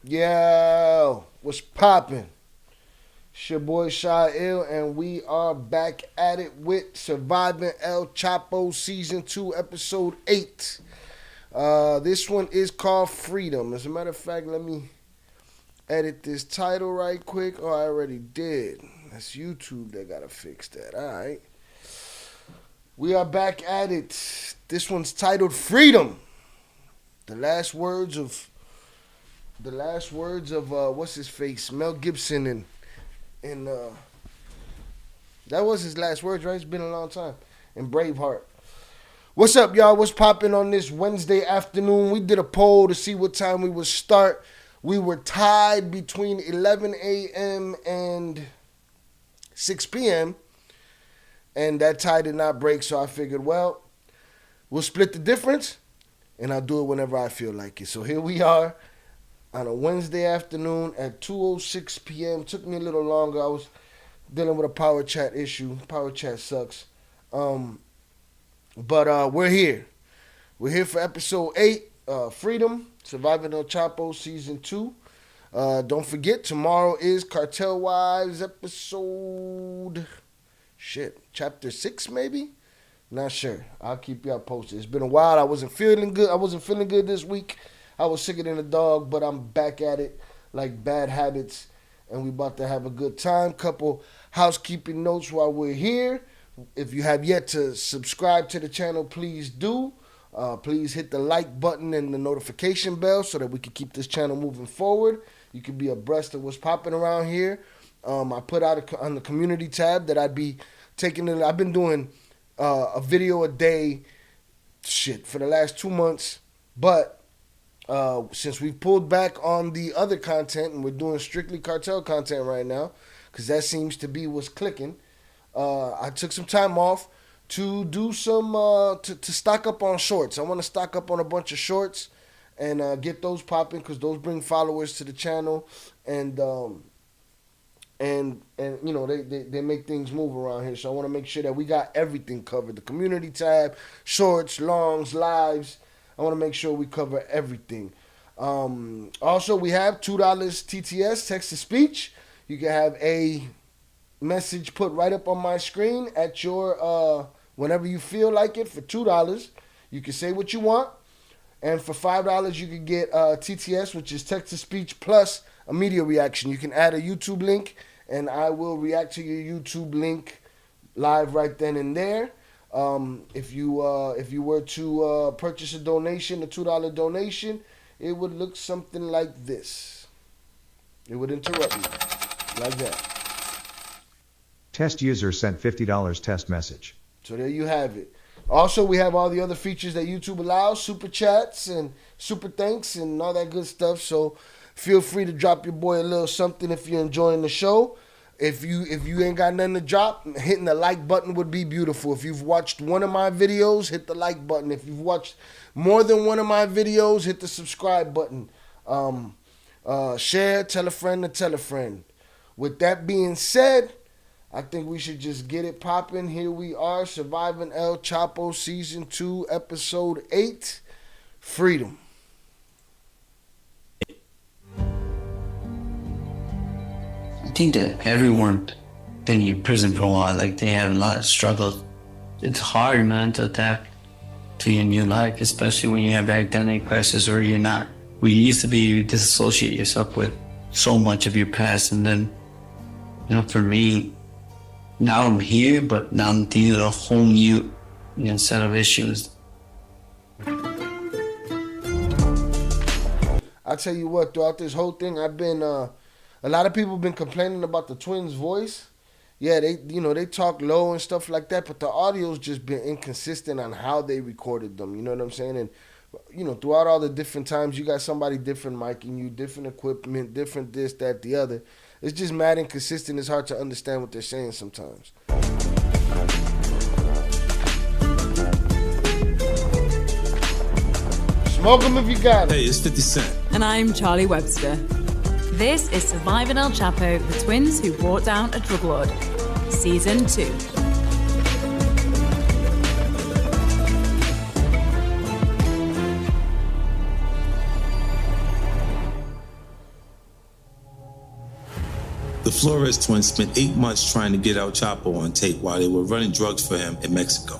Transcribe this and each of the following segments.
Yo, what's poppin'? It's your boy Shy Ill, and we are back at it with Surviving El Chapo Season 2, Episode 8. This one is called Freedom. As a matter of fact, let me edit this title right quick. Oh, I already did. That's YouTube that gotta fix that. All right. We are back at it. This one's titled Freedom. The last words of what's his face, Mel Gibson, and that was his last words, right? It's been a long time. And Braveheart. What's up, y'all? What's popping on this Wednesday afternoon? We did a poll to see what time we would start. We were tied between 11 a.m. and 6 p.m. And that tie did not break, so I figured, well, we'll split the difference, and I'll do it whenever I feel like it. So here we are on a Wednesday afternoon at 2:06 p.m. Took me a little longer. I was dealing with a power chat issue. Power chat sucks. But we're here. We're here for episode 8, Freedom, Surviving El Chapo, Season 2. Don't forget, tomorrow is Cartel Wives episode, chapter 6 maybe? Not sure. I'll keep y'all posted. It's been a while. I wasn't feeling good this week. I was sicker than a dog, but I'm back at it like bad habits, and we about to have a good time. Couple housekeeping notes while we're here. If you have yet to subscribe to the channel, please do. Please hit the like button and the notification bell so that we can keep this channel moving forward. You can be abreast of what's popping around here. I put out on the community tab that I'd be taking it. I've been doing a video a day for the last 2 months, but since we pulled back on the other content and we're doing strictly cartel content right now, because that seems to be what's clicking, I took some time off to do some to stock up on shorts. I want to stock up on a bunch of shorts and get those popping, because those bring followers to the channel, and you know, they make things move around here. So I want to make sure that we got everything covered: the community tab, shorts, longs, lives. I want to make sure we cover everything. Also, we have $2 TTS, text to speech. You can have a message put right up on my screen at your whenever you feel like it. For $2, you can say what you want, and for $5, you can get TTS, which is text to speech plus a media reaction. You can add a YouTube link, and I will react to your YouTube link live right then and there. If you were to purchase a donation, a $2 donation, it would look something like this. It would interrupt me like that. Test user sent $50 test message. So there you have it. Also, we have all the other features that YouTube allows: super chats and super thanks and all that good stuff. So feel free to drop your boy a little something if you're enjoying the show. If you ain't got nothing to drop, hitting the like button would be beautiful. If you've watched one of my videos, hit the like button. If you've watched more than one of my videos, hit the subscribe button. Share, tell a friend to tell a friend. With that being said, I think we should just get it popping. Here we are, Surviving El Chapo Season 2, Episode 8, Freedom. I think that everyone been in prison for a while, like they have a lot of struggles. It's hard, man, to adapt to your new life, especially when you have identity crisis or you're not. We used to be, you disassociate yourself with so much of your past, and then, you know, for me, now I'm here, but now I'm dealing with a whole new, set of issues. I tell you what, throughout this whole thing, I've been a lot of people have been complaining about the twins' voice. Yeah, they talk low and stuff like that, but the audio's just been inconsistent on how they recorded them. You know what I'm saying? And throughout all the different times, you got somebody different micing you, different equipment, different this, that, the other. It's just mad inconsistent. It's hard to understand what they're saying sometimes. Smoke them if you got it. Hey, it's 50 Cent. And I'm Charlie Webster. This is Surviving El Chapo, the twins who brought down a drug lord. Season 2. The Flores twins spent 8 months trying to get El Chapo on tape while they were running drugs for him in Mexico.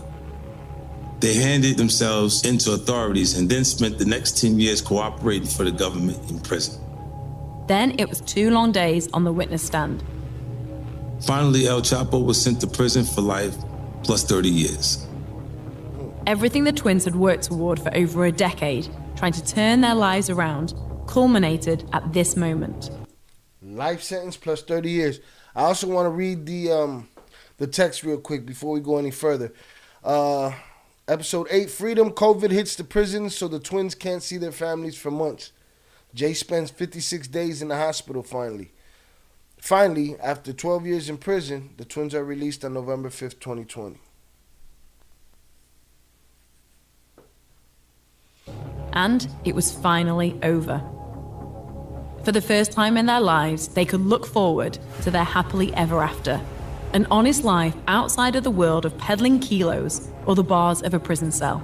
They handed themselves into authorities and then spent the next 10 years cooperating for the government in prison. Then it was 2 long days on the witness stand. Finally, El Chapo was sent to prison for life plus 30 years. Everything the twins had worked toward for over a decade, trying to turn their lives around, culminated at this moment. Life sentence plus 30 years. I also want to read the text real quick before we go any further. Episode 8, Freedom. COVID hits the prison, so the twins can't see their families for months. Jay spends 56 days in the hospital finally. Finally, after 12 years in prison, the twins are released on November 5th, 2020. And it was finally over. For the first time in their lives, they could look forward to their happily ever after. An honest life outside of the world of peddling kilos or the bars of a prison cell.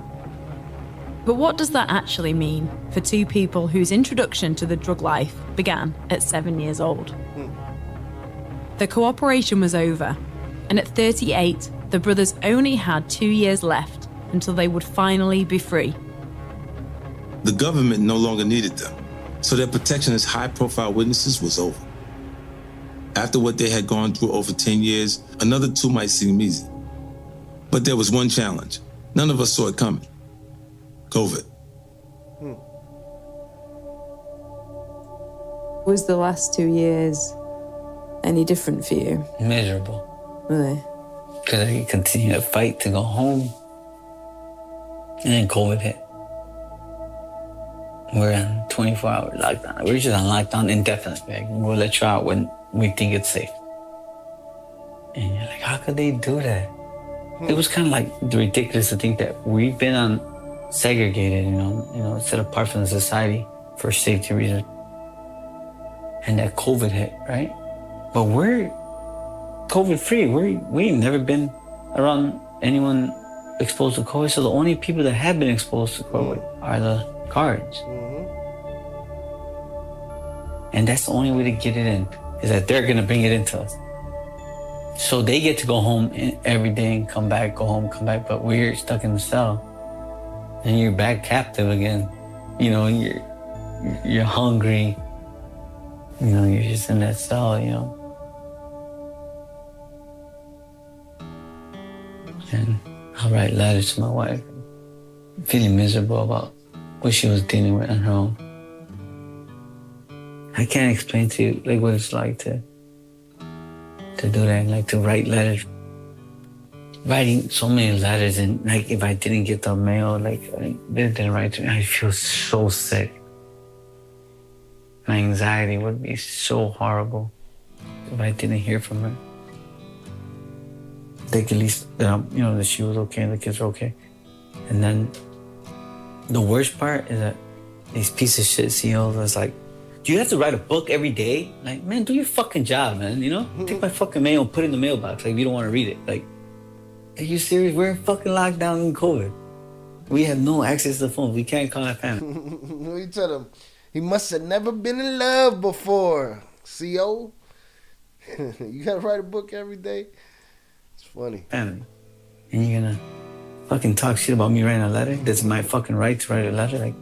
But what does that actually mean for 2 people whose introduction to the drug life began at 7 years old? The cooperation was over, and at 38, the brothers only had 2 years left until they would finally be free. The government no longer needed them, so their protection as high-profile witnesses was over. After what they had gone through over 10 years, another 2 might seem easy. But there was one challenge. None of us saw it coming. COVID. Was the last 2 years any different for you? Miserable. Really? Because I continued to fight to go home. And then COVID hit. We're on 24-hour lockdown. We're just on lockdown indefinitely. Like, we'll let you out when we think it's safe. And you're like, how could they do that? It was kind of like ridiculous to think that we've been on segregated, you know, set apart from the society for safety reasons. And that COVID hit, right? But we're COVID-free. We ain't never been around anyone exposed to COVID. So the only people that have been exposed to COVID are the guards. And that's the only way to get it in, is that they're gonna bring it into us. So they get to go home every day and come back, go home, come back, but we're stuck in the cell. And you're back captive again. You know, you're hungry. You know, you're just in that cell, you know. And I'll write letters to my wife, feeling miserable about what she was dealing with on her own. I can't explain to you like what it's like to do that, like to write letters. Writing so many letters, and like if I didn't get the mail, like they didn't write to me, I feel so sick. My anxiety would be so horrible if I didn't hear from her. Like at least that she was okay and the kids were okay. And then the worst part is that these piece of shit CEOs was like, do you have to write a book every day? Like, man, do your fucking job, man, you know? Take my fucking mail and put it in the mailbox, like, if you don't want to read it. Like, are you serious? We're in fucking lockdown in COVID. We have no access to the phone. We can't call our family. What you tell him? He must have never been in love before, CO. You gotta write a book every day? It's funny. Family. And you're gonna fucking talk shit about me writing a letter? That's my fucking right to write a letter? Like,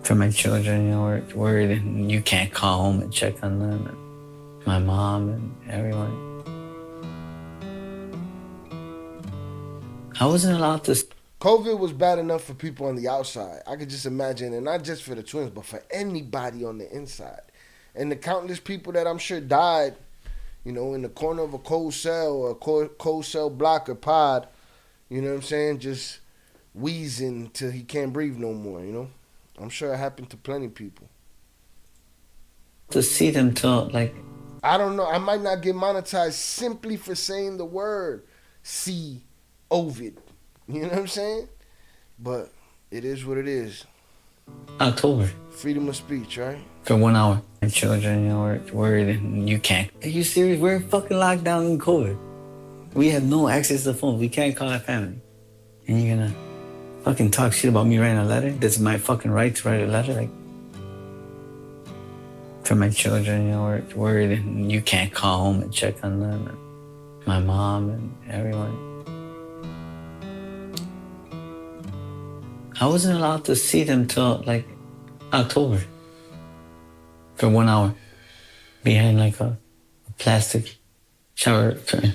for my children, we're worried, and you can't call home and check on them. And my mom and everyone. I wasn't allowed to. COVID was bad enough for people on the outside. I could just imagine, and not just for the twins, but for anybody on the inside. And the countless people that I'm sure died, in the corner of a cold cell or a cold cell block or pod, you know what I'm saying? Just wheezing till he can't breathe no more, I'm sure it happened to plenty of people. To see them till, I don't know. I might not get monetized simply for saying the word see Ovid. You know what I'm saying? But it is what it is. October. Freedom of speech, right? For 1 hour. My children, we're worried, and you can't. Are you serious? We're in fucking lockdown in COVID. We have no access to the phone. We can't call our family. And you're gonna fucking talk shit about me writing a letter? That's my fucking right to write a letter? Like, for my children, we're worried you can't call home and check on them. And my mom and everyone. I wasn't allowed to see them till like October for 1 hour behind like a plastic shower curtain.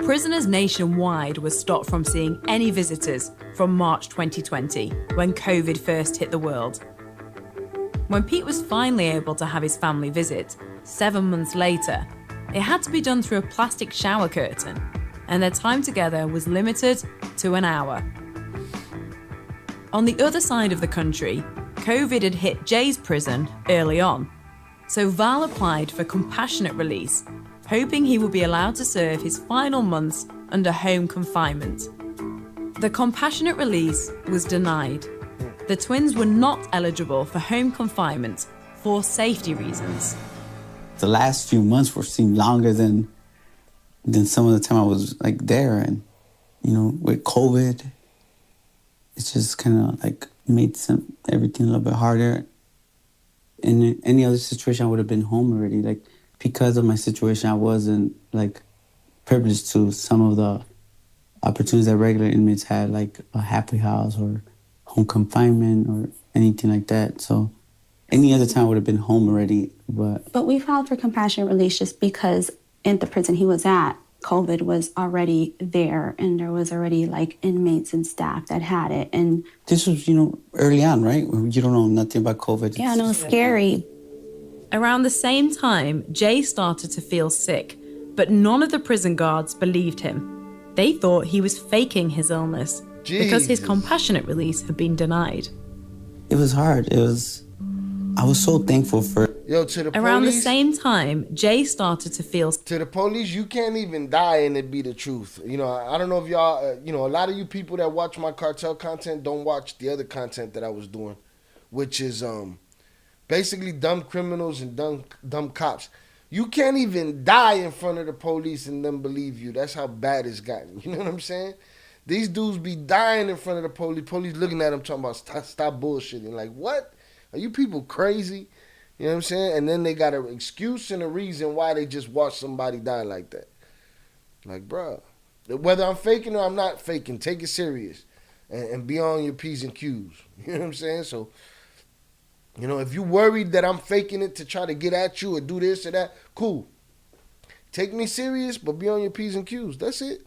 Prisoners nationwide were stopped from seeing any visitors from March 2020, when COVID first hit the world. When Pete was finally able to have his family visit, 7 months later, it had to be done through a plastic shower curtain, and their time together was limited to an hour. On the other side of the country, COVID had hit Jay's prison early on, so Val applied for compassionate release, hoping he would be allowed to serve his final months under home confinement. The compassionate release was denied. The twins were not eligible for home confinement for safety reasons. The last few months seemed longer than some of the time I was like there, and with COVID, it's just kind of like made everything a little bit harder. In any other situation, I would have been home already. Like, because of my situation, I wasn't like privileged to some of the opportunities that regular inmates had, like a happy house or home confinement or anything like that. So any other time I would have been home already. But we filed for compassionate release just because in the prison he was at, COVID was already there, and there was already like inmates and staff that had it. And this was, early on, right? You don't know nothing about COVID. Yeah, no, it's scary. Around the same time, Jay started to feel sick, but none of the prison guards believed him. They thought he was faking his illness because his compassionate release had been denied. It was hard. I was so thankful for... Yo, to the Around police, the same time, Jay started to feel... To the police, you can't even die and it be the truth. I don't know if y'all... a lot of you people that watch my Cartel content don't watch the other content that I was doing, which is basically dumb criminals and dumb cops. You can't even die in front of the police and them believe you. That's how bad it's gotten. You know what I'm saying? These dudes be dying in front of the police. Police looking at them talking about stop bullshitting. Like, what? Are you people crazy? You know what I'm saying? And then they got an excuse and a reason why they just watch somebody die like that. Like, bruh, whether I'm faking or I'm not faking, take it serious and be on your P's and Q's. You know what I'm saying? So, if you worried that I'm faking it to try to get at you or do this or that, cool. Take me serious, but be on your P's and Q's. That's it.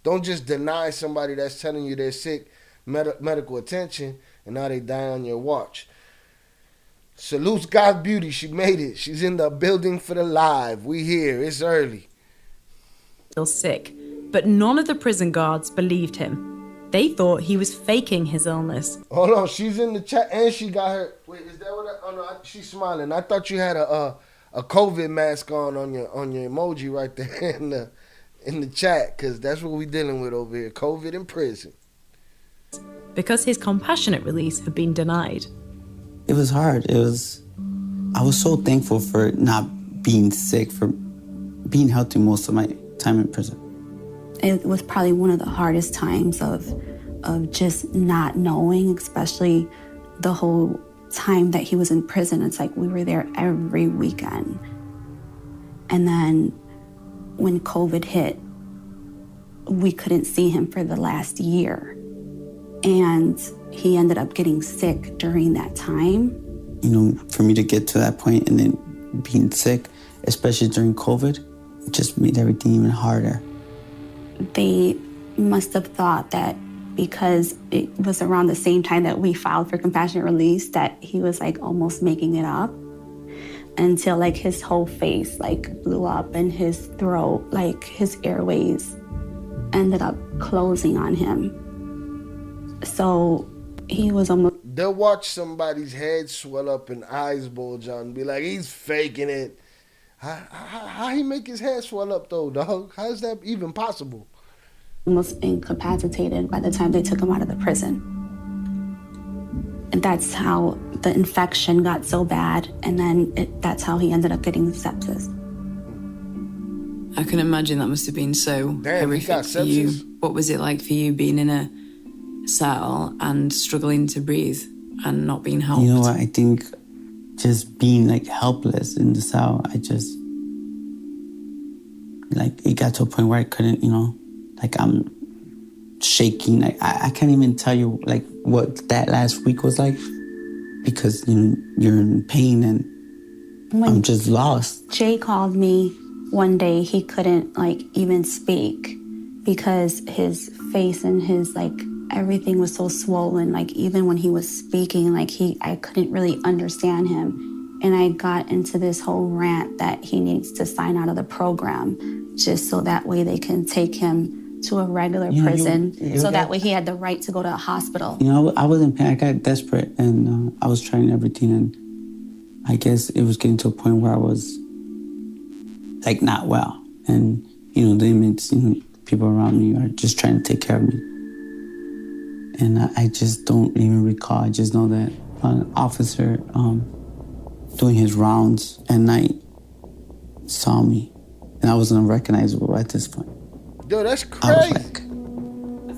Don't just deny somebody that's telling you they're sick medical attention and now they die on your watch. Salutes God's beauty. She made it. She's in the building for the live. We here. It's early. Feel sick, but none of the prison guards believed him. They thought he was faking his illness. Hold on, she's in the chat and she got her. Wait, is that what? Oh no, she's smiling. I thought you had a COVID mask on your emoji right there in the chat, because that's what we dealing with over here. COVID in prison. Because his compassionate release had been denied. It was hard. I was so thankful for not being sick, for being healthy most of my time in prison. It was probably one of the hardest times of just not knowing, especially the whole time that he was in prison. It's like we were there every weekend. And then when COVID hit, we couldn't see him for the last year. And he ended up getting sick during that time. For me to get to that point and then being sick, especially during COVID, it just made everything even harder. They must have thought that because it was around the same time that we filed for compassionate release that he was like almost making it up, until like his whole face like blew up and his throat, like his airways ended up closing on him. So he was almost... They'll watch somebody's head swell up and eyes bulge out and be like, he's faking it. How he make his head swell up though, dog? How is that even possible? Almost incapacitated by the time they took him out of the prison. And that's how the infection got so bad, and then that's how he ended up getting sepsis. I can imagine that must have been so horrific for you. What was it like for you being in a cell and struggling to breathe and not being helped? I think just being like helpless in the cell. I just, like, it got to a point where I couldn't, like, I'm shaking. I can't even tell you like what that last week was like, because you're in pain and I'm just lost. Jay called me one day. He couldn't like even speak because his face and his like everything was so swollen. Like even when he was speaking, like I couldn't really understand him. And I got into this whole rant that he needs to sign out of the program just so that way they can take him to a regular prison, so that way he had the right to go to a hospital. I was in pain. I got desperate, and I was trying everything, and I guess it was getting to a point where I was like not well, and the inmates, people around me are just trying to take care of me, and I just don't even recall. I just know that an officer doing his rounds at night saw me, and I was unrecognizable at this point. Yo, that's crazy.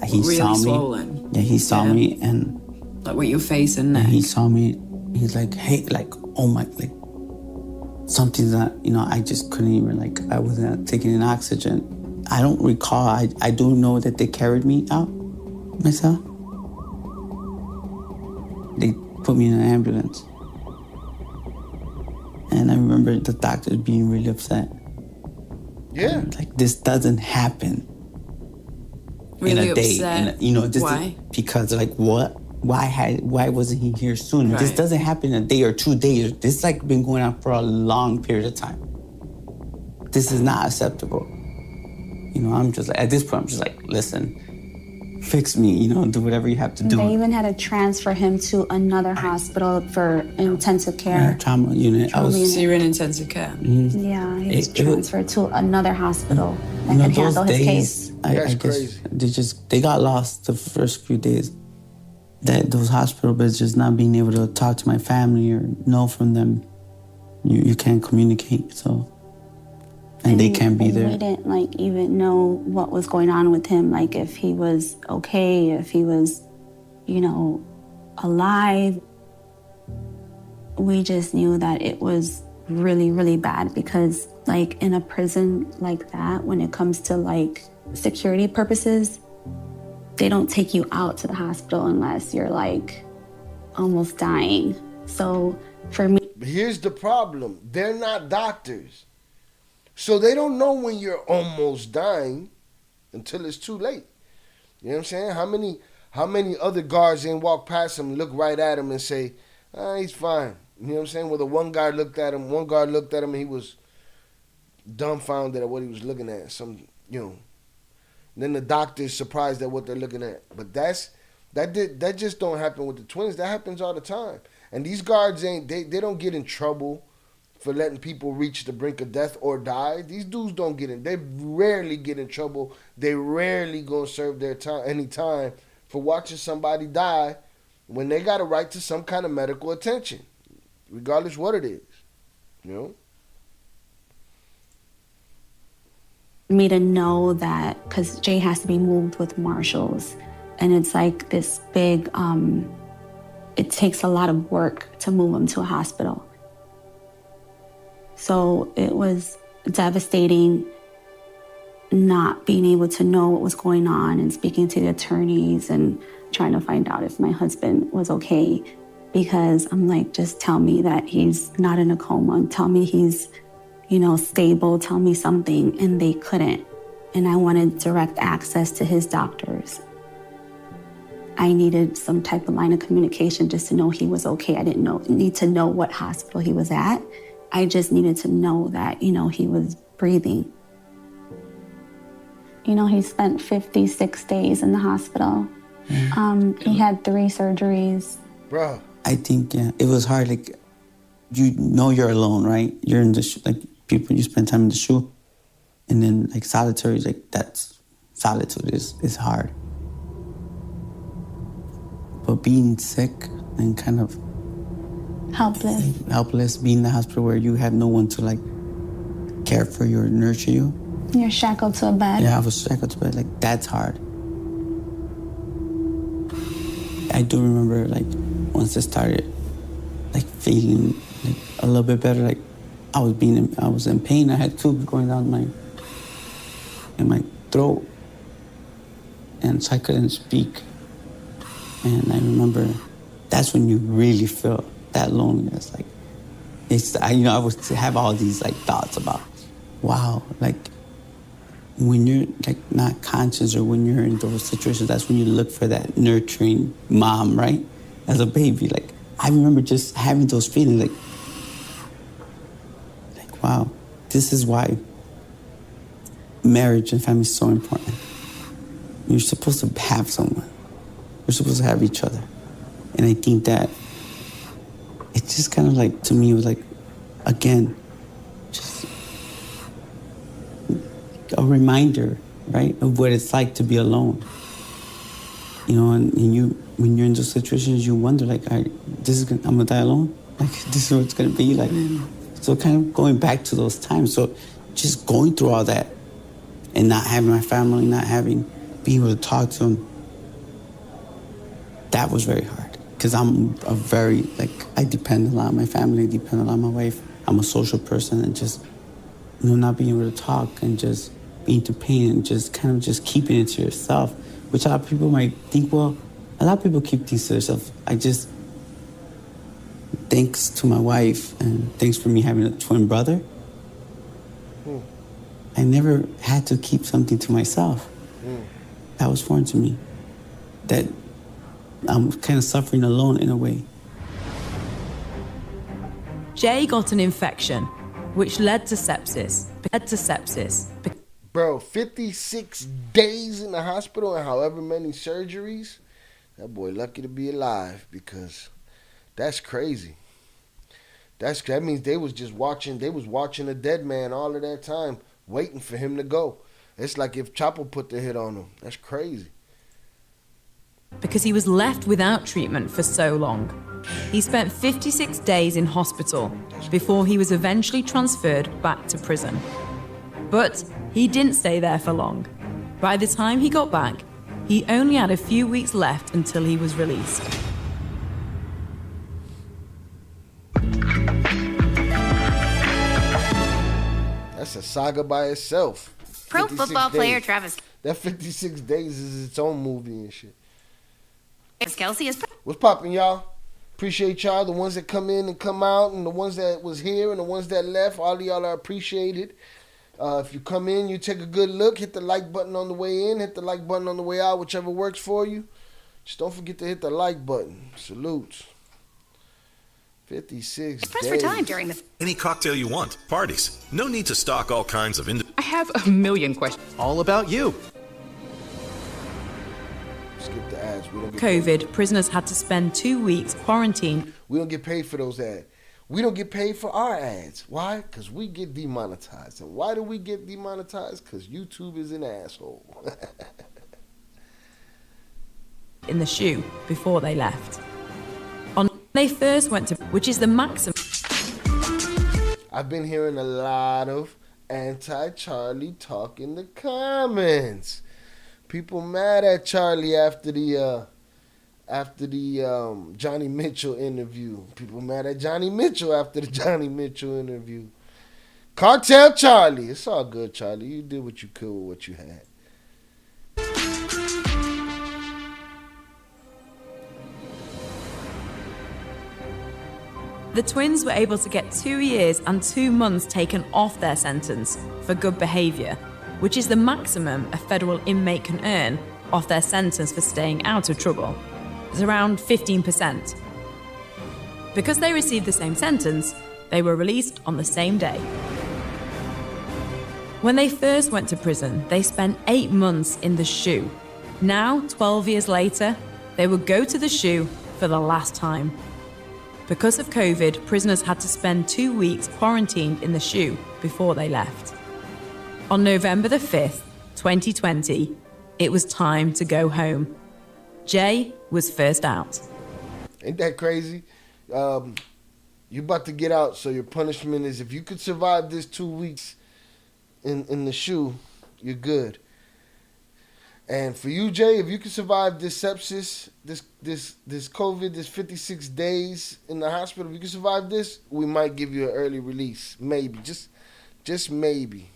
He really saw me. Swollen. Yeah, he saw me, and like with your face and neck. He saw me. He's like, hey, like, oh my, like, something's not, I just couldn't even, like, I wasn't taking in oxygen. I don't recall. I do know that they carried me out myself. They put me in an ambulance. And I remember the doctors being really upset. Yeah. Like, this doesn't happen really in a day. Upset. Why? Because, like, what? Why wasn't he here sooner? Right. This doesn't happen in a day or 2 days. This, like, been going on for a long period of time. This is not acceptable. I'm just, like, at this point, I'm just like, listen, fix me, do whatever you have to do. They even had to transfer him to another hospital for intensive care. Trauma unit. So you're in intensive care? Mm-hmm. Yeah, he was transferred to another hospital that can handle his case. That's crazy. They got lost the first few days. Those hospital beds, just not being able to talk to my family or know from them. You can't communicate, so. And they can't be there. We didn't even know what was going on with him, like if he was okay, if he was, alive. We just knew that it was really, really bad because like in a prison like that, when it comes to like security purposes, they don't take you out to the hospital unless you're like almost dying. So for me. Here's the problem. They're not doctors. So they don't know when you're almost dying until it's too late. You know what I'm saying? How many other guards didn't walk past him, look right at him and say, he's fine. You know what I'm saying? Where the one guard looked at him and he was dumbfounded at what he was looking at. Then the doctor is surprised at what they're looking at. But that just don't happen with the twins. That happens all the time. And these guards they don't get in trouble for letting people reach the brink of death or die. These dudes don't get in. They rarely get in trouble. They rarely gonna serve their time any time for watching somebody die when they got a right to some kind of medical attention, regardless what it is. Me to know that, because Jay has to be moved with marshals, and it's like this big, it takes a lot of work to move him to a hospital. So it was devastating not being able to know what was going on and speaking to the attorneys and trying to find out if my husband was okay. Because I'm like, just tell me that he's not in a coma. Tell me he's, stable. Tell me something. And they couldn't. And I wanted direct access to his doctors. I needed some type of line of communication just to know he was okay. I didn't need to know what hospital he was at. I just needed to know that, he was breathing. He spent 56 days in the hospital. He had 3 surgeries. Bro. I think, it was hard. Like, you're alone, right? You're in the people, you spend time in the SHU. And then, solitary, that's solitude is hard. But being sick and kind of helpless, being in the hospital where you have no one to care for you or nurture you. You're shackled to a bed. Yeah, I was shackled to a bed. That's hard. I do remember once I started feeling like a little bit better. Like I was in pain. I had tubes going down in my throat, and so I couldn't speak. And I remember that's when you really feel that loneliness. Like I would have all these like thoughts about, wow, like when you're like not conscious or when you're in those situations, that's when you look for that nurturing mom, right? As a baby, like I remember just having those feelings, like wow, this is why marriage and family is so important. You're supposed to have someone. We're supposed to have each other. And I think that it just kind of like, to me, it was like, again, just a reminder, right, of what it's like to be alone. You know, and when you're in those situations, you wonder, like, I'm gonna die alone? Like, this is what it's gonna be like. So kind of going back to those times. So just going through all that and not having my family, being able to talk to them, that was very hard. Because I'm I depend a lot on my family, I depend a lot on my wife. I'm a social person, and just, not being able to talk and just being to pain and just kind of just keeping it to yourself, which a lot of people might think, well, a lot of people keep things to themselves. Thanks to my wife and thanks for me having a twin brother, I never had to keep something to myself. That was foreign to me. That I'm kind of suffering alone in a way. Jay got an infection, which led to sepsis. Bro, 56 days in the hospital and however many surgeries. That boy lucky to be alive, because that's crazy. That means they was watching a dead man all of that time, waiting for him to go. It's like if Chapo put the hit on him. That's crazy. Because he was left without treatment for so long. He spent 56 days in hospital before he was eventually transferred back to prison. But he didn't stay there for long. By the time he got back, he only had a few weeks left until he was released. That's a saga by itself. Pro football player Travis. That 56 days is its own movie and shit. Kelsey is. What's poppin', y'all? Appreciate y'all, the ones that come in and come out, and the ones that was here and the ones that left. All of y'all are appreciated. If you come in, you take a good look, hit the like button on the way in, hit the like button on the way out, whichever works for you. Just don't forget to hit the like button. Salutes. 56 Press days. for time during the. Any cocktail you want. Parties. No need to stock all kinds of. I have a million questions. All about you. Skip the ads. We don't get COVID, paid. prisoners had to spend 2 weeks quarantined. We don't get paid for those ads. We don't get paid for our ads. Why? Because we get demonetized. And why do we get demonetized? Because YouTube is an asshole. In the shoe before they left. On they first went to, which is the maximum. I've been hearing a lot of anti-Charlie talk in the comments. People mad at Charlie after the Johnny Mitchell interview. People mad at Johnny Mitchell after the Johnny Mitchell interview. Cartel Charlie. It's all good, Charlie. You did what you could with what you had. The twins were able to get 2 years and 2 months taken off their sentence for good behaviour, which is the maximum a federal inmate can earn off their sentence for staying out of trouble. It's around 15%. Because they received the same sentence, they were released on the same day. When they first went to prison, they spent 8 months in the shoe. Now, 12 years later, they would go to the shoe for the last time. Because of COVID, prisoners had to spend 2 weeks quarantined in the shoe before they left. On November the 5th, 2020, it was time to go home. Jay was first out. Ain't that crazy? You about to get out, so your punishment is, if you could survive this 2 weeks in the shoe, you're good. And for you, Jay, if you can survive this sepsis, this COVID, this 56 days in the hospital, if you can survive this, we might give you an early release. Maybe. Just maybe.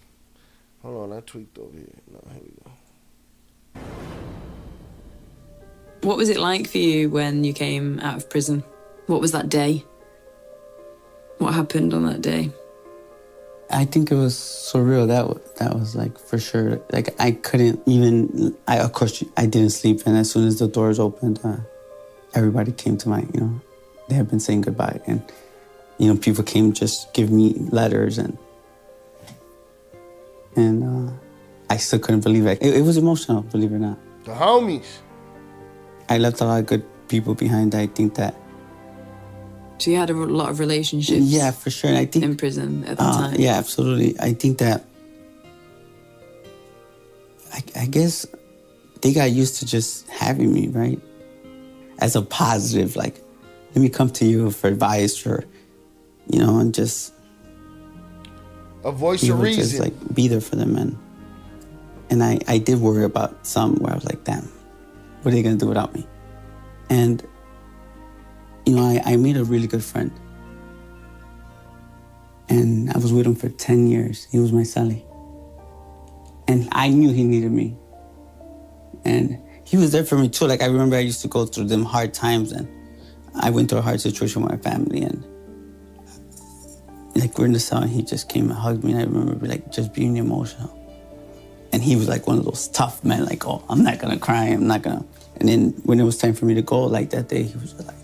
Hold on, I tweaked over here. No, here we go. What was it like for you when you came out of prison? What was that day? What happened on that day? I think it was surreal. That was like for sure. Like I couldn't even. Of course I didn't sleep, and as soon as the doors opened, everybody came to my. They had been saying goodbye, and people came just give me letters, and I still couldn't believe it. It was emotional, believe it or not. The homies. I left a lot of good people behind. I think that. So you had a lot of relationships. Yeah, for sure. And I think in prison at the time. Yeah, absolutely. I think that. I guess they got used to just having me, right? As a positive, like, let me come to you for advice, or, and just. A voice of reason. Just like be there for them, and I did worry about some where I was like, damn, what are they gonna do without me? And. I made a really good friend. And I was with him for 10 years. He was my cellie. And I knew he needed me. And he was there for me too. Like, I remember I used to go through them hard times, and I went through a hard situation with my family, and like we're in the cell, and he just came and hugged me, and I remember like just being emotional. And he was like one of those tough men, like, oh, I'm not gonna cry, I'm not gonna. And then when it was time for me to go, like that day, he was like,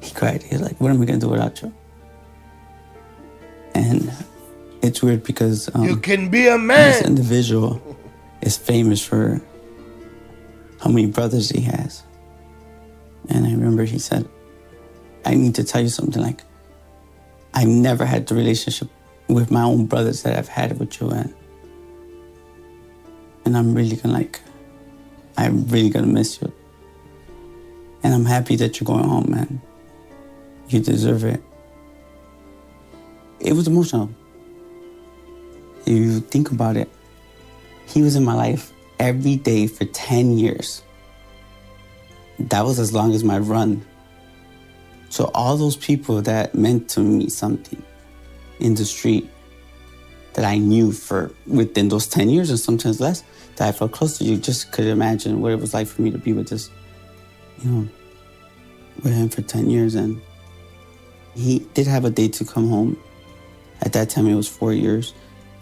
he cried. He was like, what am I going to do without you? And it's weird because... you can be a man! This individual is famous for how many brothers he has. And I remember he said, I need to tell you something. Like, I've never had the relationship with my own brothers that I've had with you. And I'm really going to miss you. And I'm happy that you're going home, man. You deserve it. It was emotional. If you think about it, he was in my life every day for 10 years. That was as long as my run. So all those people that meant to me something in the street that I knew for within those 10 years and sometimes less, that I felt close to, you just could imagine what it was like for me to be with this, with him for 10 years. And he did have a date to come home. At that time, it was 4 years.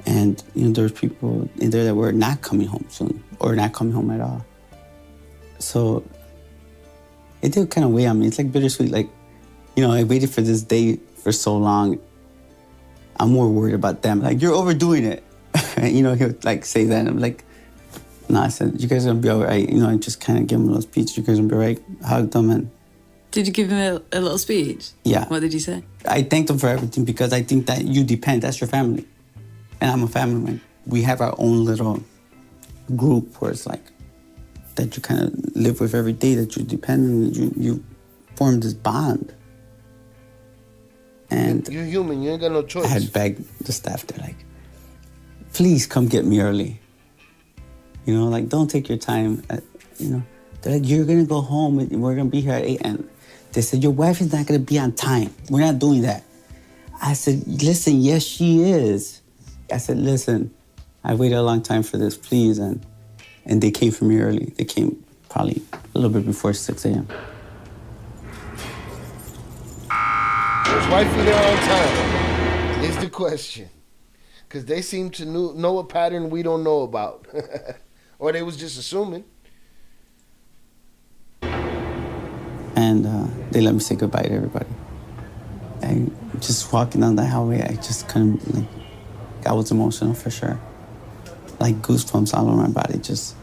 And, there were people in there that were not coming home soon or not coming home at all. So it did kind of weigh on me. It's like bittersweet. Like, I waited for this day for so long. I'm more worried about them. Like, you're overdoing it. He would like say that. And I'm like, no, I said, you guys are going to be all right. I just kind of give him a little speech. You guys are going to be all right. Hugged them and... Did you give him a little speech? Yeah. What did you say? I thanked him for everything because I think that you depend. That's your family. And I'm a family man. We have our own little group where it's like that you kind of live with every day, that you depend on. You form this bond. And you're human. You ain't got no choice. I had begged the staff. They're like, please come get me early. Like, don't take your time. They're like, you're going to go home. We're going to be here at 8. And they said, your wife is not going to be on time. We're not doing that. I said, listen, yes, she is. I said, listen, I waited a long time for this, please. And they came for me early. They came probably a little bit before 6 a.m. Was wifey there on time? Is the question. Because they seem to know a pattern we don't know about. Or they was just assuming. And they let me say goodbye to everybody. I just walking down the highway, I just couldn't, I was emotional for sure. Like goosebumps all over my body. Just,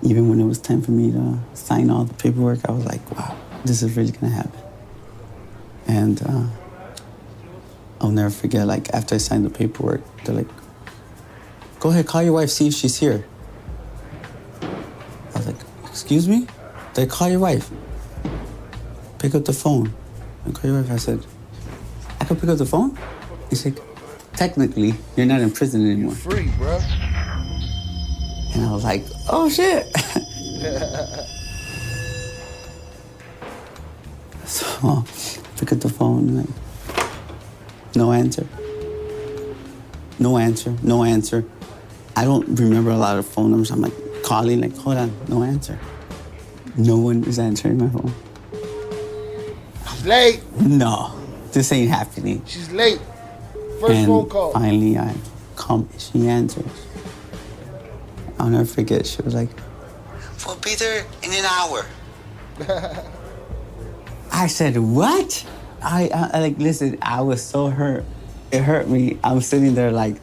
even when it was time for me to sign all the paperwork, I was like, wow, this is really gonna happen. And I'll never forget, after I signed the paperwork, they're like, go ahead, call your wife, see if she's here. I was like, excuse me? They call your wife. Pick up the phone. I call your wife. I said, I could pick up the phone? He said, technically, you're not in prison anymore. You're free, bro. And I was like, oh shit. So pick up the phone, like, no answer. No answer, no answer. I don't remember a lot of phone numbers. I'm like calling, like, hold on, no answer. No one is answering my phone. She's late. No, this ain't happening. She's late. First phone call. Finally, she answers. I'll never forget, she was like, we'll be there in an hour. I said, what? I like, listen, I was so hurt. It hurt me. I was sitting there like,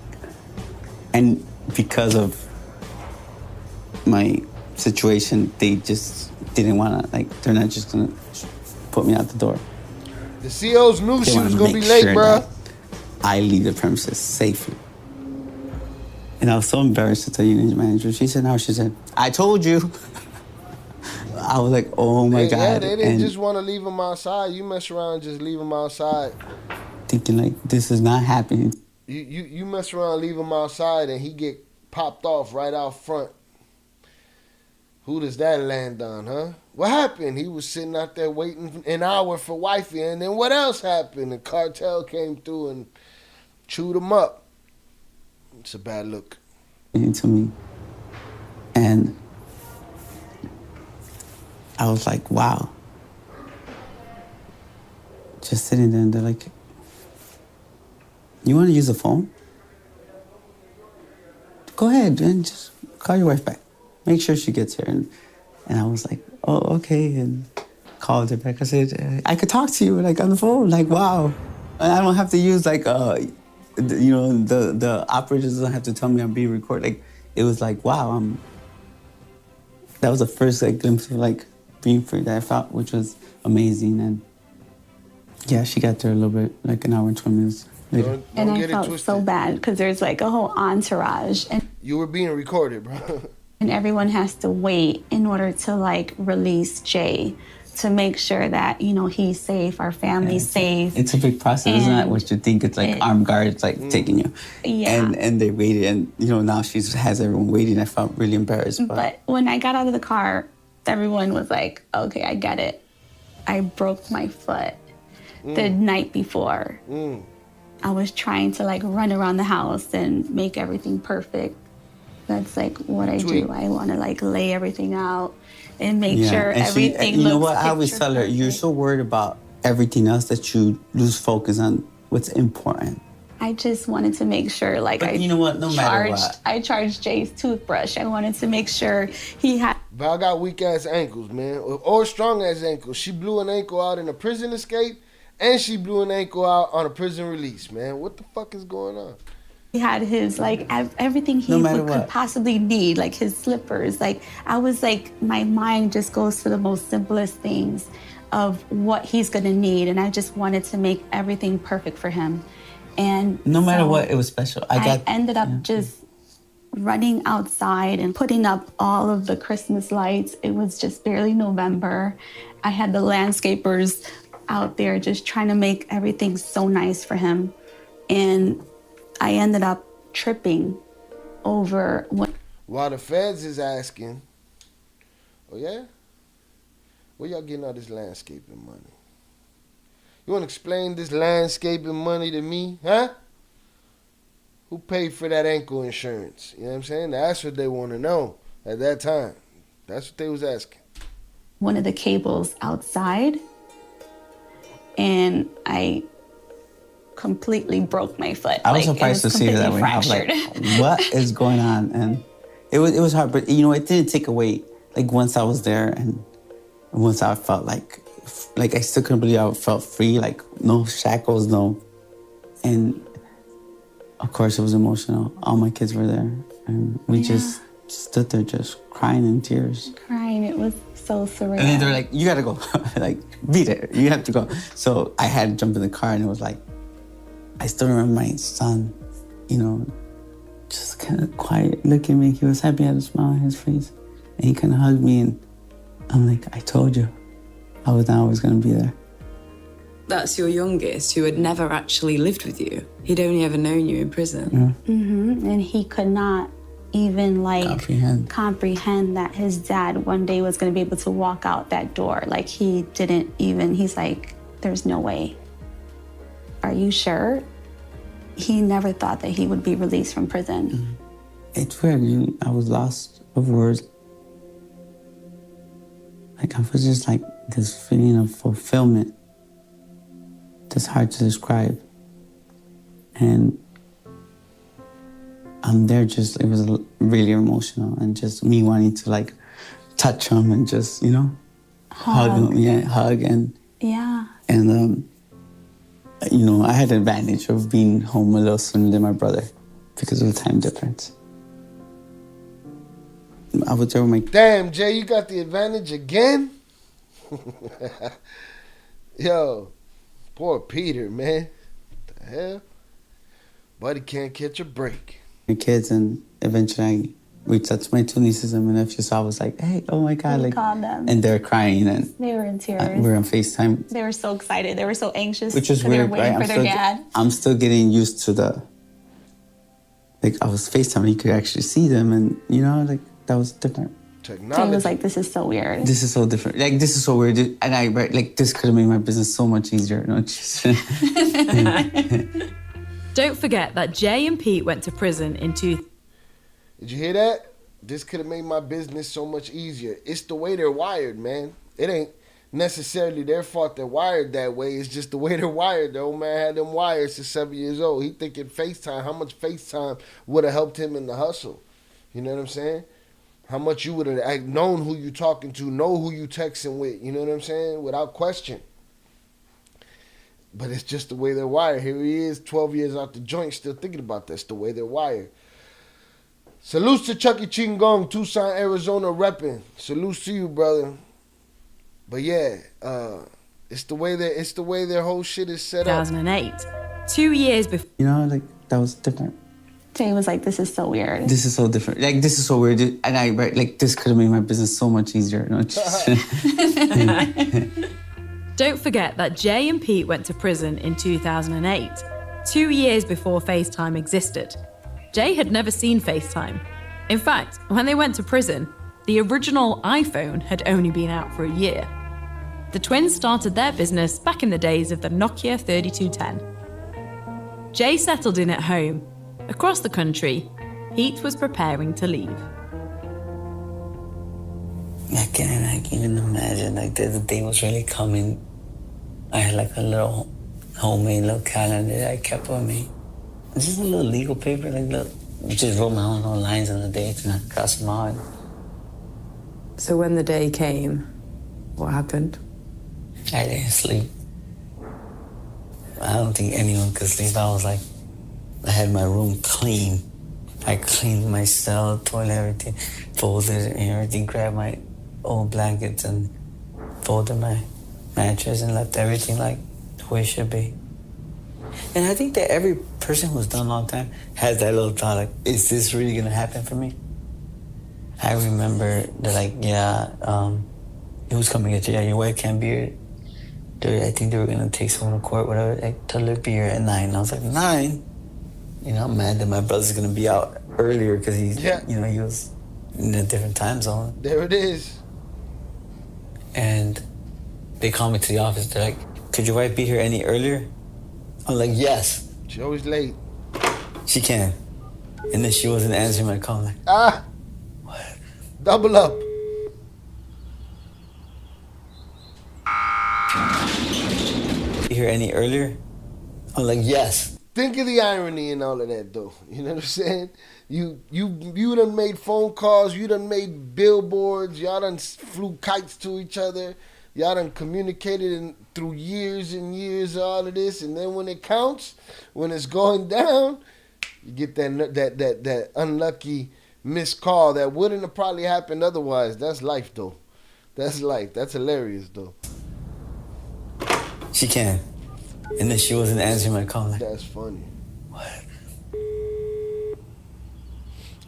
and because of my situation, they just didn't want to, like, they're not just going to put me out the door. The COs knew she was going to be late, bro. I leave the premises safely. And I was so embarrassed to tell union manager. She said, no, she said, I told you. I was like, oh my God. Yeah, they didn't just want to leave him outside. You mess around and just leave him outside. Thinking like, this is not happening. You mess around, leave him outside, and he get popped off right out front. Who does that land on, huh? What happened? He was sitting out there waiting an hour for wifey, and then what else happened? The cartel came through and chewed him up. It's a bad look. To me. And I was like, wow. Just sitting there, and they're like, you want to use the phone? Go ahead and just call your wife back. Make sure she gets here. And I was like, oh, okay. And called her back. I said, I could talk to you like on the phone. Like, wow. And I don't have to use like, the operators don't have to tell me I'm being recorded. Like, it was like, wow. That was the first like glimpse of like being free that I felt, which was amazing. And yeah, she got there a little bit, like an hour and 20 minutes later. And I felt so bad because there's like a whole entourage. And you were being recorded, bro. And everyone has to wait in order to like release Jay, to make sure that, you know, he's safe, our family's safe. It's a big process, isn't it? What you think, it's like armed guards like taking you. Yeah. And they waited, and you know, now she has everyone waiting. I felt really embarrassed. But when I got out of the car, everyone was like, okay, I get it. I broke my foot the night before. I was trying to like run around the house and make everything perfect. That's like what I do. I want to like lay everything out and make sure and everything looks. You know what? I always tell her, you're so worried about everything else that you lose focus on what's important. I just wanted to make sure, like, but you know what? No matter what, I charged Jay's toothbrush. I wanted to make sure he had. Val got weak ass ankles, man, or strong ass ankles. She blew an ankle out in a prison escape, and she blew an ankle out on a prison release. Man, what the fuck is going on? He had his, like, everything he could possibly need, like his slippers. Like, I was like, my mind just goes to the most simplest things of what he's gonna need. And I just wanted to make everything perfect for him. And no matter what, it was special. I ended up just running outside and putting up all of the Christmas lights. It was just barely November. I had the landscapers out there just trying to make everything so nice for him. And I ended up tripping over while the feds is asking, oh yeah? Where y'all getting all this landscaping money? You want to explain this landscaping money to me, huh? Who paid for that ankle insurance? You know what I'm saying? That's what they want to know at that time. That's what they was asking. One of the cables outside, and I completely broke my foot. I was surprised to see that way. I was like, what is going on? And it was hard, but you know, it didn't take away. Like once I was there, and once I felt like I still couldn't believe I felt free, like no shackles, no. And of course, it was emotional. All my kids were there, and we just stood there, just crying in tears. Crying, it was so surreal. And then they're like, "You gotta go, like be there. You have to go." So I had to jump in the car, and it was like. I still remember my son, you know, just kind of quiet, look at me. He was happy, had a smile on his face. And he kind of hugged me, and I'm like, I told you. I was not always going to be there. That's your youngest, who had never actually lived with you. He'd only ever known you in prison. Yeah. And he could not even like comprehend that his dad one day was going to be able to walk out that door. Like he didn't even, he's like, there's no way. Are you sure? He never thought that he would be released from prison. Mm-hmm. It's weird. I was lost of words. Like I was just like this feeling of fulfillment that's hard to describe. And I'm there just, it was really emotional and just me wanting to like touch him and just, hug him. Yeah, hug and... Yeah. And, I had the advantage of being home a little sooner than my brother because of the time difference. I was there with my... Damn, Jay, you got the advantage again? Yo, poor Peter, man. What the hell? Buddy can't catch a break. My kids, and eventually I reached out to my two nieces and my nephews. So I was like, hey, oh my God. Called them. And they're crying. And they were in tears. We were on FaceTime. They were so excited. They were so anxious. Which is weird, they were waiting right? for their dad. I'm still getting used to I was FaceTime, you could actually see them. And, that was different. Technology. So he was like, this is so weird. This is so different. Like, this is so weird. And this could have made my business so much easier. Don't forget that Jay and Pete went to prison in Did you hear that? This could have made my business so much easier. It's the way they're wired, man. It ain't necessarily their fault they're wired that way. It's just the way they're wired. The old man had them wired since 7 years old. He thinking FaceTime, how much FaceTime would have helped him in the hustle. You know what I'm saying? How much you would have known who you talking to, know who you texting with. You know what I'm saying? Without question. But it's just the way they're wired. Here he is, 12 years out the joint, still thinking about this, the way they're wired. Salutes to Chucky Chingong, Tucson, Arizona repping. Salutes to you, brother. But yeah, it's the way their whole shit is set up. 2008, 2 years before. That was different. Jay was like, this is so weird. This is so different. Like, this is so weird. And this could have made my business so much easier. Don't forget that Jay and Pete went to prison in 2008, 2 years before FaceTime existed. Jay had never seen FaceTime. In fact, when they went to prison, the original iPhone had only been out for a year. The twins started their business back in the days of the Nokia 3210. Jay settled in at home. Across the country, Pete was preparing to leave. I can't even imagine that the day was really coming. I had a little homemade little calendar that I kept with me. It's just a little legal paper, just wrote my own little lines on the dates and I crossed them out. So when the day came, what happened? I didn't sleep. I don't think anyone could sleep. I had my room clean. I cleaned my cell, toilet, everything, folded and everything, grabbed my old blankets and folded my mattress and left everything the way it should be. And I think that every person who's done a long time has that little thought, is this really gonna happen for me? I remember that, it was coming at you, your wife can't be here. I think they were gonna take someone to court, whatever, tell her to be here at 9. I was like, 9? I'm mad that my brother's gonna be out earlier because he was in a different time zone. There it is. And they called me to the office. They're like, could your wife be here any earlier? I'm like, yes. She's always late. She can. And then she wasn't answering my call. What? Double up. Be here any earlier? I'm like, yes. Think of the irony in all of that, though. You know what I'm saying? You done made phone calls. You done made billboards. Y'all done flew kites to each other. Y'all done communicated through years and years of all of this. And then when it counts, when it's going down, you get that unlucky missed call that wouldn't have probably happened otherwise. That's life, though. That's life. That's hilarious, though. She can. And then she wasn't answering my call. That's funny. What?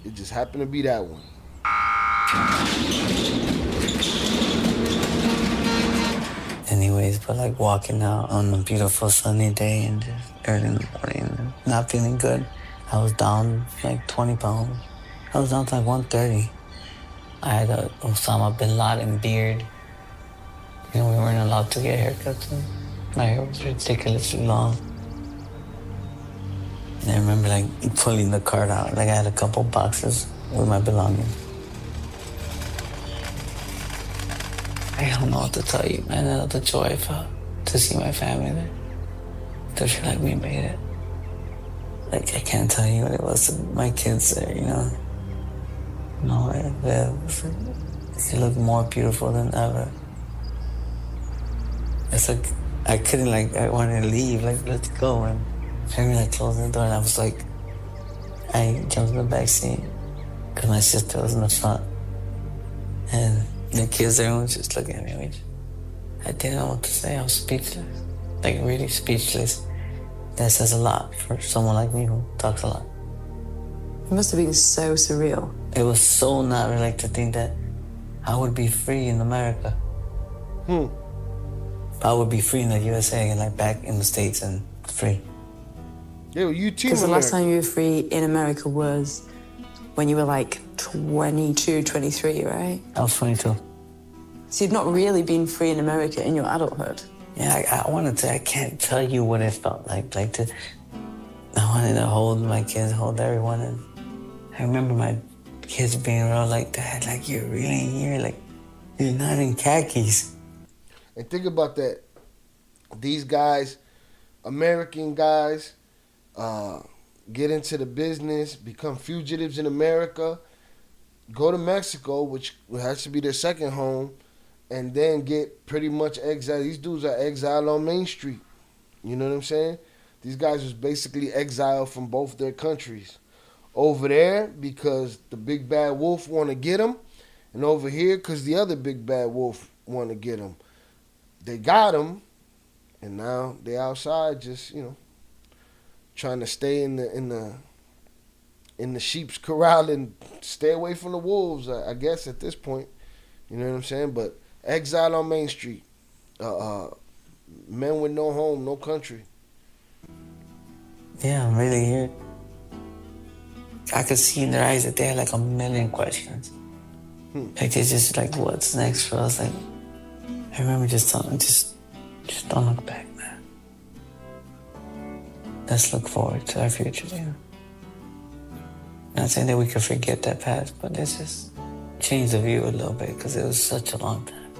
It just happened to be that one. Anyways, but walking out on a beautiful sunny day and just early in the morning, not feeling good. I was down 20 pounds. I was down to like 130. I had a Osama bin Laden beard. You know, we weren't allowed to get haircuts. And my hair was ridiculously long. And I remember like pulling the cart out. Like I had a couple boxes with my belongings. I don't know what to tell you, man. The joy I felt to see my family there. To feel like we made it. Like I can't tell you what it was to my kids there, you know. No, they look more beautiful than ever. It's like I couldn't I wanted to leave, like let's go. And Henry closed the door, and I was like, I jumped in the back seat because my sister was in the front, and the kids there was just looking at me. I didn't know what to say. I was speechless, like really speechless. That says a lot for someone like me who talks a lot. It must have been so surreal. It was so not real, to think that I would be free in America. I would be free in the USA and back in the States and free. Yeah, you team Because the last time you were free in America was when you were 22, 23, right? I was 22. So you've not really been free in America in your adulthood. Yeah, I wanted to. I can't tell you what it felt like to. I wanted to hold my kids, hold everyone, and I remember my kids being real Dad, you're really here, you're not in khakis. And think about that. These guys, American guys, get into the business, become fugitives in America, go to Mexico, which has to be their second home, and then get pretty much exiled. These dudes are exiled on Main Street. You know what I'm saying? These guys was basically exiled from both their countries. Over there, because the big bad wolf want to get them, and over here, because the other big bad wolf want to get them. They got them, and now they outside just, trying to stay in the sheep's corral and stay away from the wolves, I guess, at this point. You know what I'm saying? But exile on Main Street. Men with no home, no country. Yeah, I'm really here. I could see in their eyes that they had a million questions. They just what's next for us? I remember just telling them, just don't look back, man. Let's look forward to our future, Not saying that we could forget that past, but let's just change the view a little bit because it was such a long time.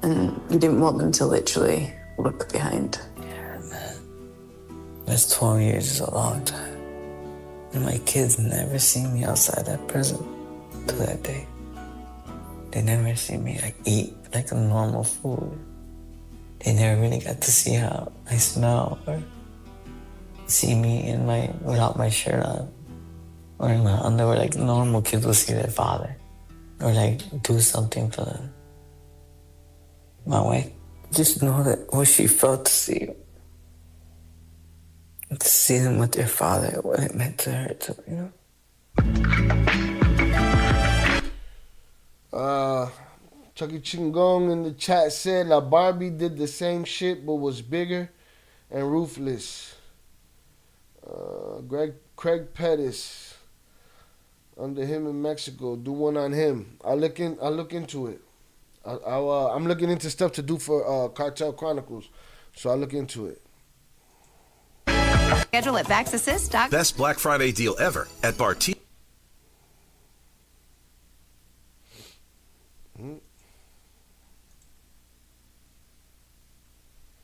And you didn't want them to literally look behind. Yeah, man. That's 12 years is a long time. And my kids never seen me outside that prison to that day. They never see me eat a normal food. They never really got to see how I smell or see me without my shirt on or in my underwear like normal kids will see their father or do something for them. My wife, just know that what she felt to see you. To see them with their father, what it meant to her too, Chucky Chingong in the chat said La Barbie did the same shit but was bigger and ruthless. Craig Pettis, under him in Mexico, do one on him. I'll look into it. I'm looking into stuff to do for Cartel Chronicles, so I'll look into it. Schedule at VaxAssist.com. Best Black Friday deal ever at Bartesian.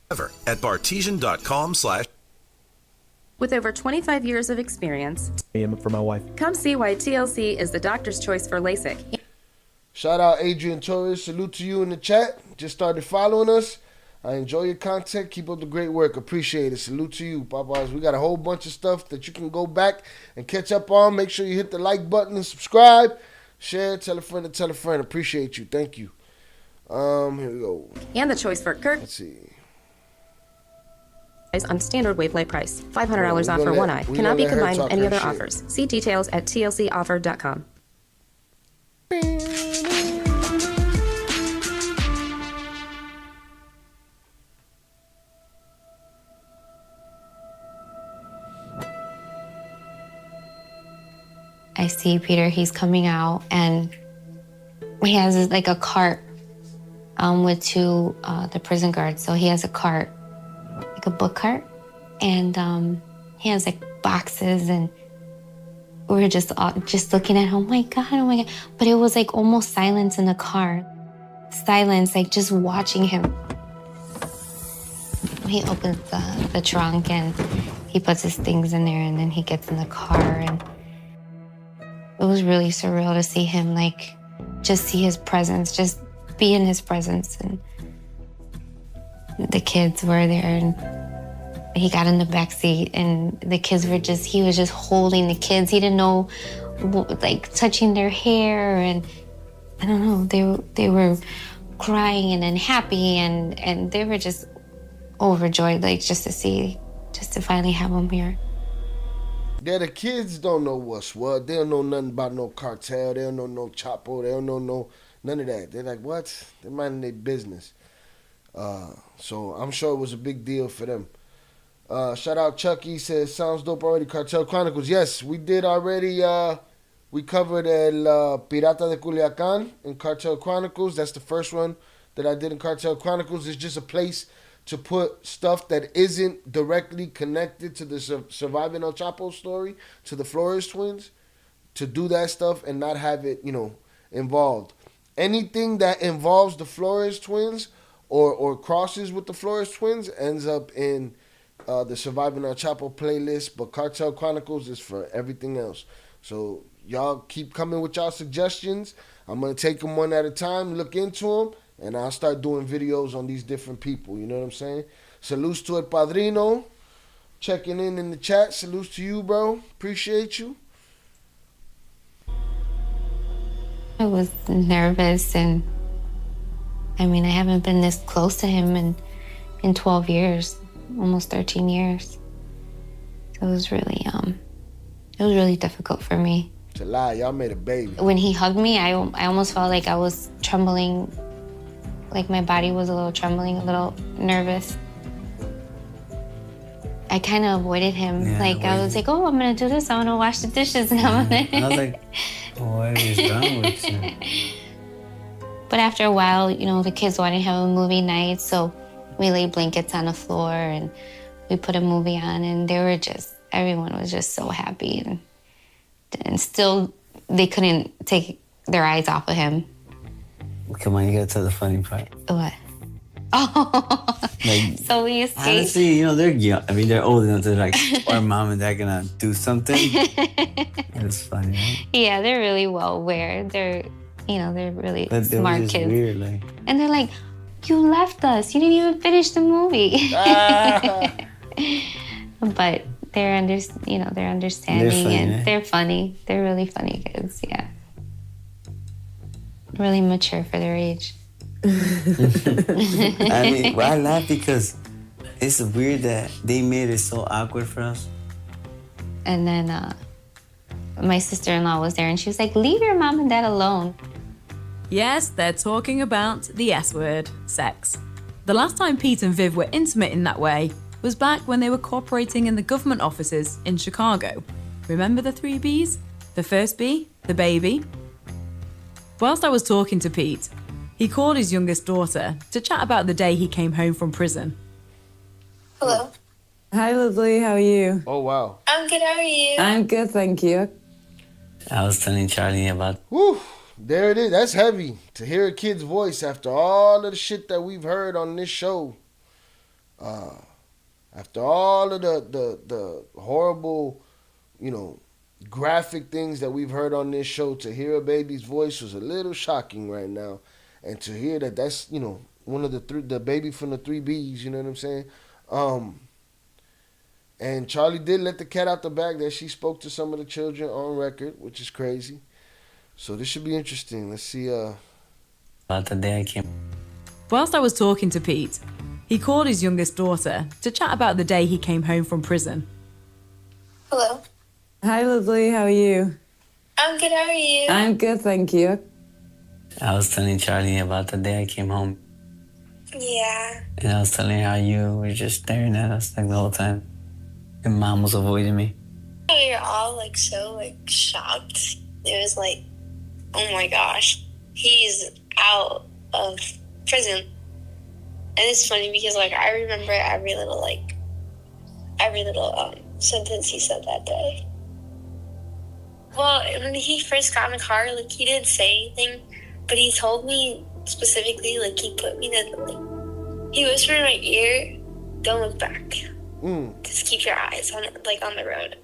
Ever at Bartesian.com/ With over 25 years of experience, for my wife. Come see why TLC is the doctor's choice for LASIK. Shout out Adrian Torres. Salute to you in the chat. Just started following us. I enjoy your content. Keep up the great work. Appreciate it. Salute to you, Popeyes. We got a whole bunch of stuff that you can go back and catch up on. Make sure you hit the like button and subscribe. Share. Tell a friend to tell a friend. Appreciate you. Thank you. Here we go. And the choice for Kirk. Let's see. On standard wavelength price. $500 off for one eye. Cannot be combined with any other offers. See details at tlcoffer.com. I see Peter, he's coming out, and he has like a cart with two the prison guards. So he has a cart, like a book cart, and he has like boxes, and we were just looking at him, oh my God. But it was like almost silence in the car. Silence, like just watching him. He opens the trunk and he puts his things in there, and then he gets in the car, and it was really surreal to see him, like, just see his presence, just be in his presence. And the kids were there, and he got in the back seat, and the kids were he was just holding the kids. He didn't know, like, touching their hair, and I don't know, they were crying and then happy, and they were just overjoyed, like, just to finally have him here. Yeah, the kids don't know what's what. They don't know nothing about no cartel. They don't know no Chapo. They don't know none of that. They're like, what? They're minding their business. So I'm sure it was a big deal for them. Shout out Chucky, says, sounds dope already. Cartel Chronicles. Yes, we did already. We covered El Pirata de Culiacan in Cartel Chronicles. That's the first one that I did in Cartel Chronicles. It's just a place to put stuff that isn't directly connected to the Surviving El Chapo story, to the Flores twins, to do that stuff and not have it, involved. Anything that involves the Flores twins or crosses with the Flores twins ends up in the Surviving El Chapo playlist, but Cartel Chronicles is for everything else. So y'all keep coming with y'all suggestions. I'm going to take them one at a time, look into them, and I'll start doing videos on these different people. You know what I'm saying? Salutes to El Padrino. Checking in the chat. Salutes to you, bro. Appreciate you. I was nervous, and I haven't been this close to him in 12 years, almost 13 years. So it was really difficult for me. It's a lie. Y'all made a baby. When he hugged me, I almost felt like I was trembling. Like my body was a little trembling, a little nervous. I kind of avoided him. I was like, oh, I'm going to do this. I'm going to wash the dishes. And I'm gonna... I was like, what is wrong with you? But after a while, the kids wanted to have a movie night. So we laid blankets on the floor and we put a movie on. And everyone was just so happy. And still, they couldn't take their eyes off of him. Come on, you gotta tell the funny part. What? Oh, so we escaped. Honestly, they're young. They're old enough to our mom and dad gonna do something. It's funny, right? Yeah, they're really well aware. They're really smart kids. Weird, and they're like, you left us. You didn't even finish the movie. But they're understanding, and they're funny. They're really funny kids. Yeah. Really mature for their age. I laugh because it's weird that they made it so awkward for us. And then my sister-in-law was there, and she was like, leave your mom and dad alone. Yes, they're talking about the S word, sex. The last time Pete and Viv were intimate in that way was back when they were cooperating in the government offices in Chicago. Remember the 3 Bs? The first B, the baby. Whilst I was talking to Pete, he called his youngest daughter to chat about the day he came home from prison. Hello. Hi, lovely. How are you? Oh, wow. I'm good. How are you? I'm good, thank you. I was telling Charlie about... Whew, there it is. That's heavy. To hear a kid's voice after all of the shit that we've heard on this show. After all of the horrible, graphic things that we've heard on this show, to hear a baby's voice was a little shocking right now. And to hear that's, one of the baby from the 3 Bs, you know what I'm saying? And Charlie did let the cat out the bag that she spoke to some of the children on record, which is crazy. So this should be interesting. Let's see. About the day I came. Whilst I was talking to Pete, he called his youngest daughter to chat about the day he came home from prison. Hello. Hi, lovely. How are you? I'm good. How are you? I'm good, thank you. I was telling Charlie about the day I came home. Yeah. And I was telling her how you were just staring at us the whole time. And Mom was avoiding me. We were all like so like shocked. It was like, oh my gosh, he's out of prison. And it's funny because like I remember every little sentence he said that day. Well, when he first got in the car, like he didn't say anything, but he told me specifically, like he put me to like he whispered in my ear, "Don't look back. Just keep your eyes on the road."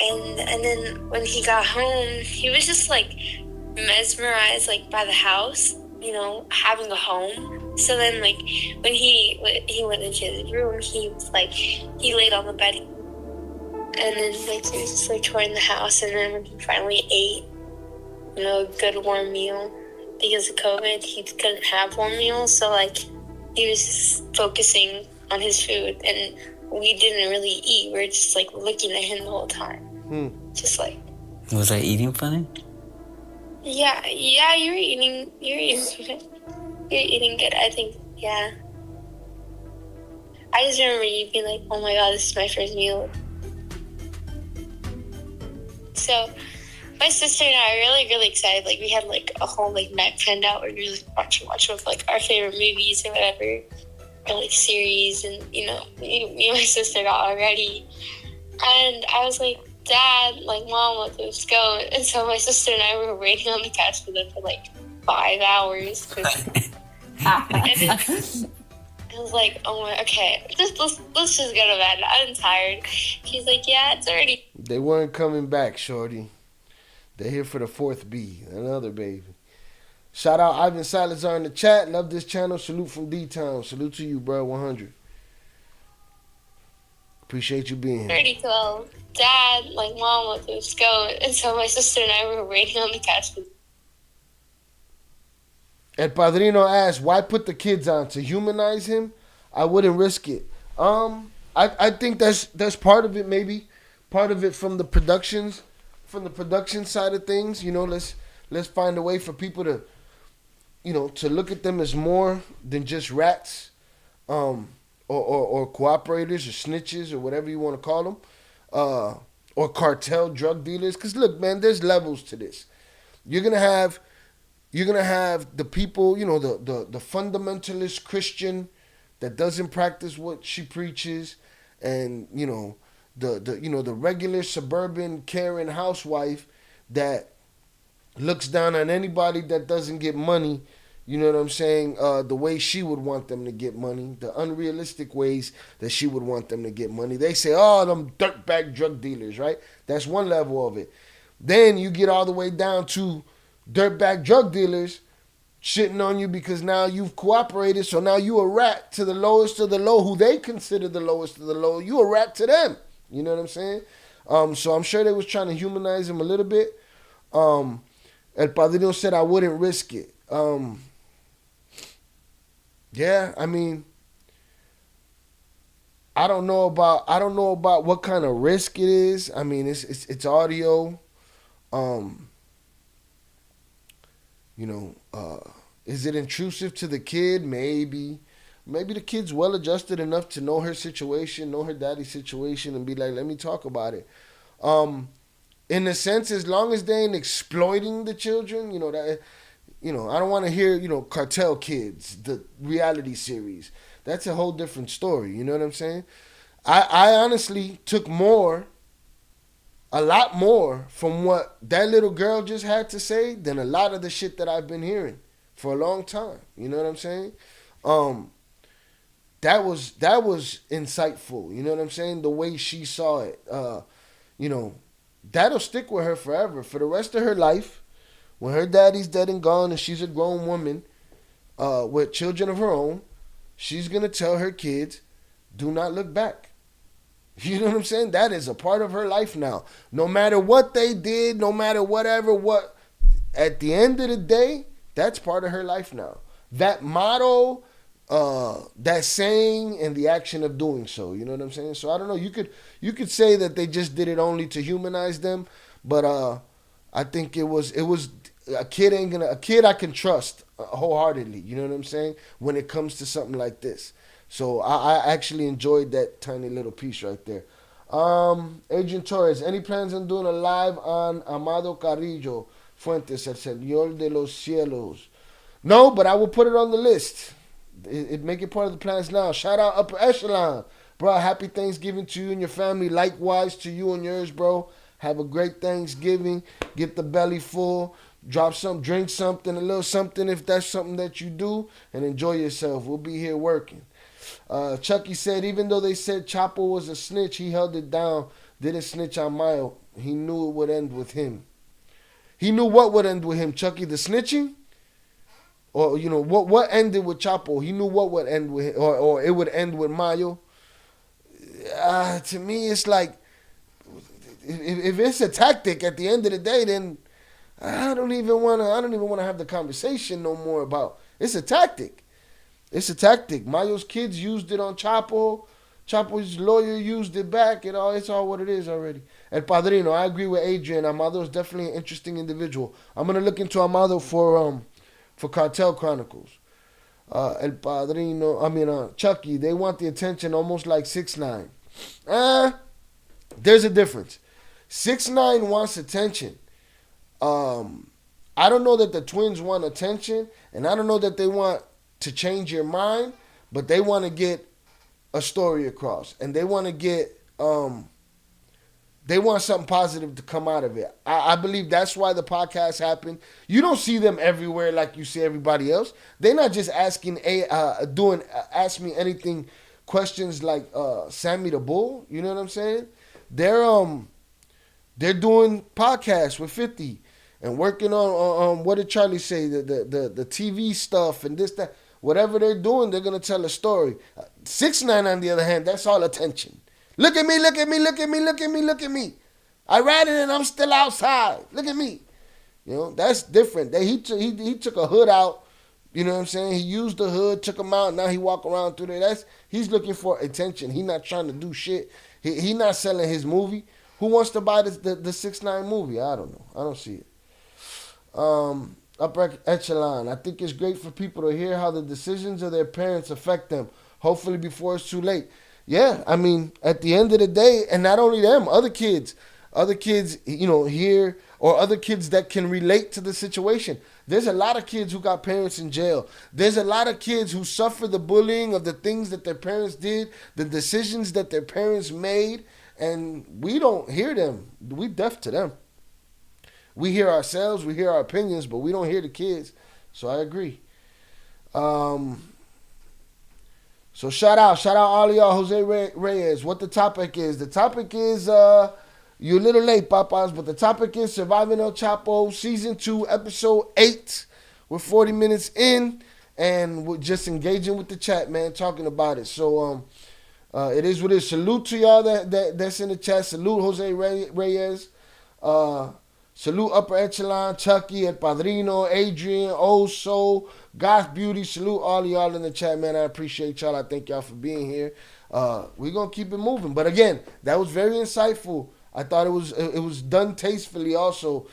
And then when he got home, he was just like mesmerized like by the house, you know, having a home. So then like when he went into his room, he was like he laid on the bed, and then like he was just like touring the house. And then when he finally ate, you know, a good warm meal, because of COVID, he couldn't have warm meals, so like he was just focusing on his food, and we didn't really eat. We were just like looking at him the whole time. Just like, was I eating funny? Yeah, you're eating good. I think, yeah. I just remember you being like, "Oh my god, this is my first meal." So, my sister and I are really, really excited. Like, we had like a whole like night planned out where we were like, watch with like our favorite movies or whatever, or like series, and you know, me and my sister got all ready, and I was like, "Dad, like, Mom, let's go." And so my sister and I were waiting on the couch for them for like 5 hours. I was like, "Oh my, okay, let's just go to bed. I'm tired." She's like, "Yeah, it's already." They weren't coming back, shorty. They're here for the fourth B, another baby. Shout out Ivan Salazar in the chat. Love this channel. Salute from D-Town. Salute to you, bro. 100. Appreciate you being here. 30-12. Dad, like, Mom, let's go. And so my sister and I were waiting on the couch. El Padrino asked, why put the kids on? To humanize him? I wouldn't risk it. I think that's part of it, maybe. Part of it from the production side of things. You know, let's find a way for people to, you know, to look at them as more than just rats. Or cooperators or snitches or whatever you want to call them, or cartel drug dealers. Because look, man, there's levels to this. You're gonna have the people, you know, the fundamentalist Christian that doesn't practice what she preaches, and you know the regular suburban Karen housewife that looks down on anybody that doesn't get money. You know what I'm saying? The way she would want them to get money, the unrealistic ways that she would want them to get money. They say, "Oh, them dirtbag drug dealers," right? That's one level of it. Then you get all the way down to dirtbag drug dealers shitting on you because now you've cooperated. So now you a rat to the lowest of the low, who they consider the lowest of the low. You a rat to them. You know what I'm saying? So I'm sure they was trying to humanize him a little bit. El Padrino said, "I wouldn't risk it." Yeah, I mean, I don't know about what kind of risk it is. I mean, it's audio. You know, is it intrusive to the kid? Maybe the kid's well adjusted enough to know her situation, know her daddy's situation, and be like, "Let me talk about it." In a sense, as long as they ain't exploiting the children, you know that. You know, I don't want to hear, you know, Cartel Kids, the reality series. That's a whole different story. You know what I'm saying? I honestly took a lot more from what that little girl just had to say than a lot of the shit that I've been hearing for a long time. You know what I'm saying? That was insightful. You know what I'm saying? The way she saw it. You know, that'll stick with her forever. For the rest of her life. When her daddy's dead and gone and she's a grown woman with children of her own, she's going to tell her kids, do not look back. You know what I'm saying? That is a part of her life now. No matter what they did, no matter what, at the end of the day, that's part of her life now. That motto, that saying, and the action of doing so. You know what I'm saying? So I don't know. You could say that they just did it only to humanize them, but I think it was a kid I can trust wholeheartedly. You know what I'm saying? When it comes to something like this. So I actually enjoyed that tiny little piece right there. Adrian Torres, any plans on doing a live on Amado Carrillo Fuentes, El Señor de los Cielos? No, but I will put it on the list. It make it part of the plans now. Shout out Upper Echelon. Bro, happy Thanksgiving to you and your family. Likewise to you and yours, bro. Have a great Thanksgiving. Get the belly full. Drop some, drink something, a little something if that's something that you do. And enjoy yourself. We'll be here working. Chucky said, even though they said Chapo was a snitch, he held it down. Didn't snitch on Mayo. He knew it would end with him. He knew what would end with him, Chucky? The snitching? Or, you know, what ended with Chapo? He knew what would end with him, or it would end with Mayo. To me, it's like, if it's a tactic at the end of the day, then I don't even want to have the conversation no more about. It's a tactic. It's a tactic. Mayo's kids used it on Chapo. Chapo's lawyer used it back. It's all what it is already. El Padrino, I agree with Adrian. Amado is definitely an interesting individual. I'm gonna look into Amado for Cartel Chronicles. El Padrino, Chucky, they want the attention almost like 6ix9ine. There's a difference. 6ix9ine wants attention. I don't know that the twins want attention, and I don't know that they want to change your mind, but they want to get a story across, and they want to get they want something positive to come out of it. I believe that's why the podcast happened. You don't see them everywhere like you see everybody else. They're not just asking ask me anything questions like Sammy the Bull. You know what I'm saying? They're doing podcasts with 50 and working on what did Charlie say, the TV stuff and this, that. Whatever they're doing, they're going to tell a story. 6ix9ine, on the other hand, that's all attention. Look at me, look at me, look at me, look at me, look at me. I ran it and I'm still outside. Look at me. You know, that's different. He took a hood out. You know what I'm saying? He used the hood, took him out. Now he walk around through there. He's looking for attention. He's not trying to do shit. He not selling his movie. Who wants to buy the 6ix9ine movie? I don't know. I don't see it. Upper Echelon. I think it's great for people to hear how the decisions of their parents affect them. Hopefully before it's too late. Yeah, I mean, at the end of the day, and not only them, other kids, you know, here, or other kids that can relate to the situation. There's a lot of kids who got parents in jail. There's a lot of kids who suffer the bullying of the things that their parents did, the decisions that their parents made, and we don't hear them. We deaf to them. We hear ourselves, we hear our opinions, but we don't hear the kids. So I agree. So shout out all of y'all, Jose Reyes. What the topic is? The topic is, you're a little late, Papas, but the topic is Surviving El Chapo, Season 2, Episode 8. We're 40 minutes in, and we're just engaging with the chat, man, talking about it. So it is what it is. Salute to y'all that's in the chat. Salute Jose Reyes. Salute Upper Echelon, Chucky, El Padrino, Adrian, Oso, Goth Beauty. Salute all of y'all in the chat, man. I appreciate y'all. I thank y'all for being here. We're going to keep it moving. But again, that was very insightful. I thought it was done tastefully also.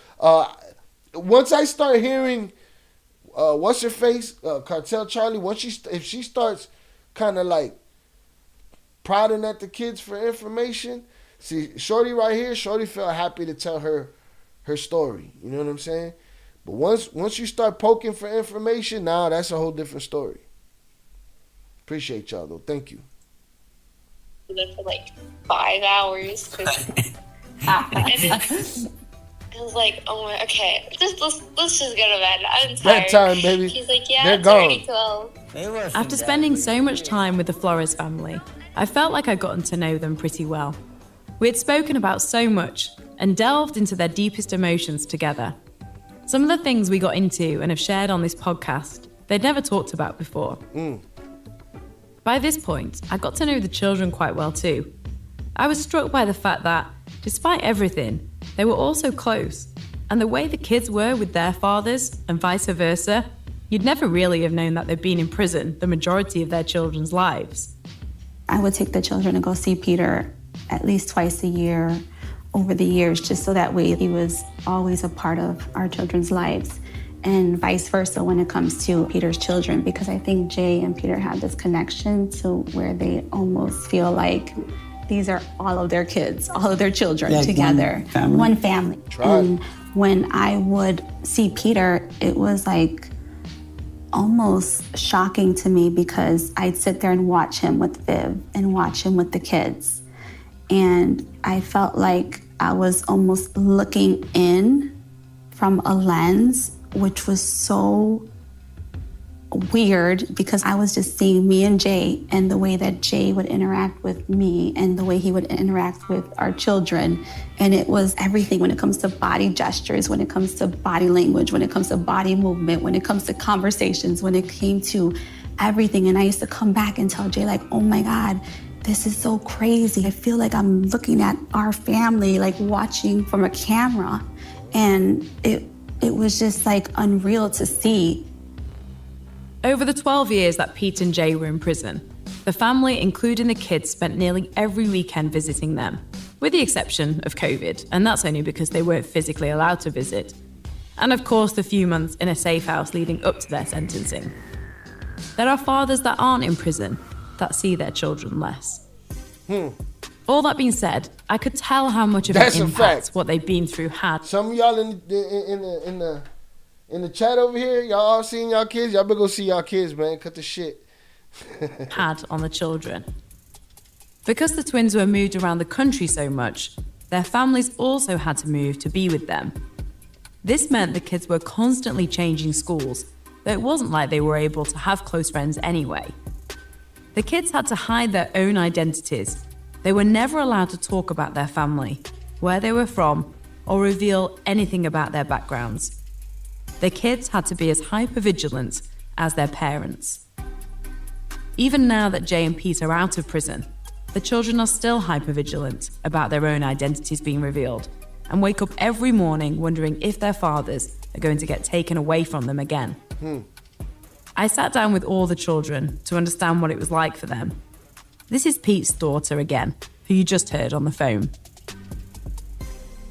Once I start hearing, what's her face, Cartel Charlie, if she starts kind of like prodding at the kids for information, see, Shorty right here, Shorty felt happy to tell her story. You know what I'm saying? But once you start poking for information, now that's a whole different story. Appreciate y'all though. Thank you. For like 5 hours. I was like, oh my, okay, let's just go to bed. I'm tired. Bedtime, baby. She's like, yeah, they're it's gone. already 12. After spending so much time with the Flores family, I felt like I'd gotten to know them pretty well. We had spoken about so much and delved into their deepest emotions together. Some of the things we got into and have shared on this podcast, they'd never talked about before. By this point, I got to know the children quite well too. I was struck by the fact that, despite everything, they were all so close, and the way the kids were with their fathers and vice versa, you'd never really have known that they'd been in prison the majority of their children's lives. I would take the children to go see Peter at least twice a year over the years, just so that way he was always a part of our children's lives, and vice versa when it comes to Peter's children, because I think Jay and Peter have this connection to where they almost feel like these are all of their kids, all of their children like together. One family. And when I would see Peter, it was like almost shocking to me because I'd sit there and watch him with Viv and watch him with the kids. And I felt like I was almost looking in from a lens, which was so weird because I was just seeing me and Jay and the way that Jay would interact with me and the way he would interact with our children. And it was everything when it comes to body gestures, when it comes to body language, when it comes to body movement, when it comes to conversations, when it came to everything. And I used to come back and tell Jay, like, oh my God, this is so crazy. I feel like I'm looking at our family, like watching from a camera. And it was just like unreal to see. Over the 12 years that Pete and Jay were in prison, the family, including the kids, spent nearly every weekend visiting them, with the exception of COVID, and that's only because they weren't physically allowed to visit. And of course, the few months in a safe house leading up to their sentencing. There are fathers that aren't in prison that see their children less. All that being said, I could tell how much of an impact what they've been through had. Some of y'all in the chat over here, y'all all seen y'all kids. Y'all better go see y'all kids, man. Cut the shit. had on the children. Because the twins were moved around the country so much, their families also had to move to be with them. This meant the kids were constantly changing schools, though it wasn't like they were able to have close friends anyway. The kids had to hide their own identities. They were never allowed to talk about their family, where they were from, or reveal anything about their backgrounds. The kids had to be as hypervigilant as their parents. Even now that Jay and Pete are out of prison, the children are still hypervigilant about their own identities being revealed and wake up every morning wondering if their fathers are going to get taken away from them again. I sat down with all the children to understand what it was like for them. This is Pete's daughter again, who you just heard on the phone.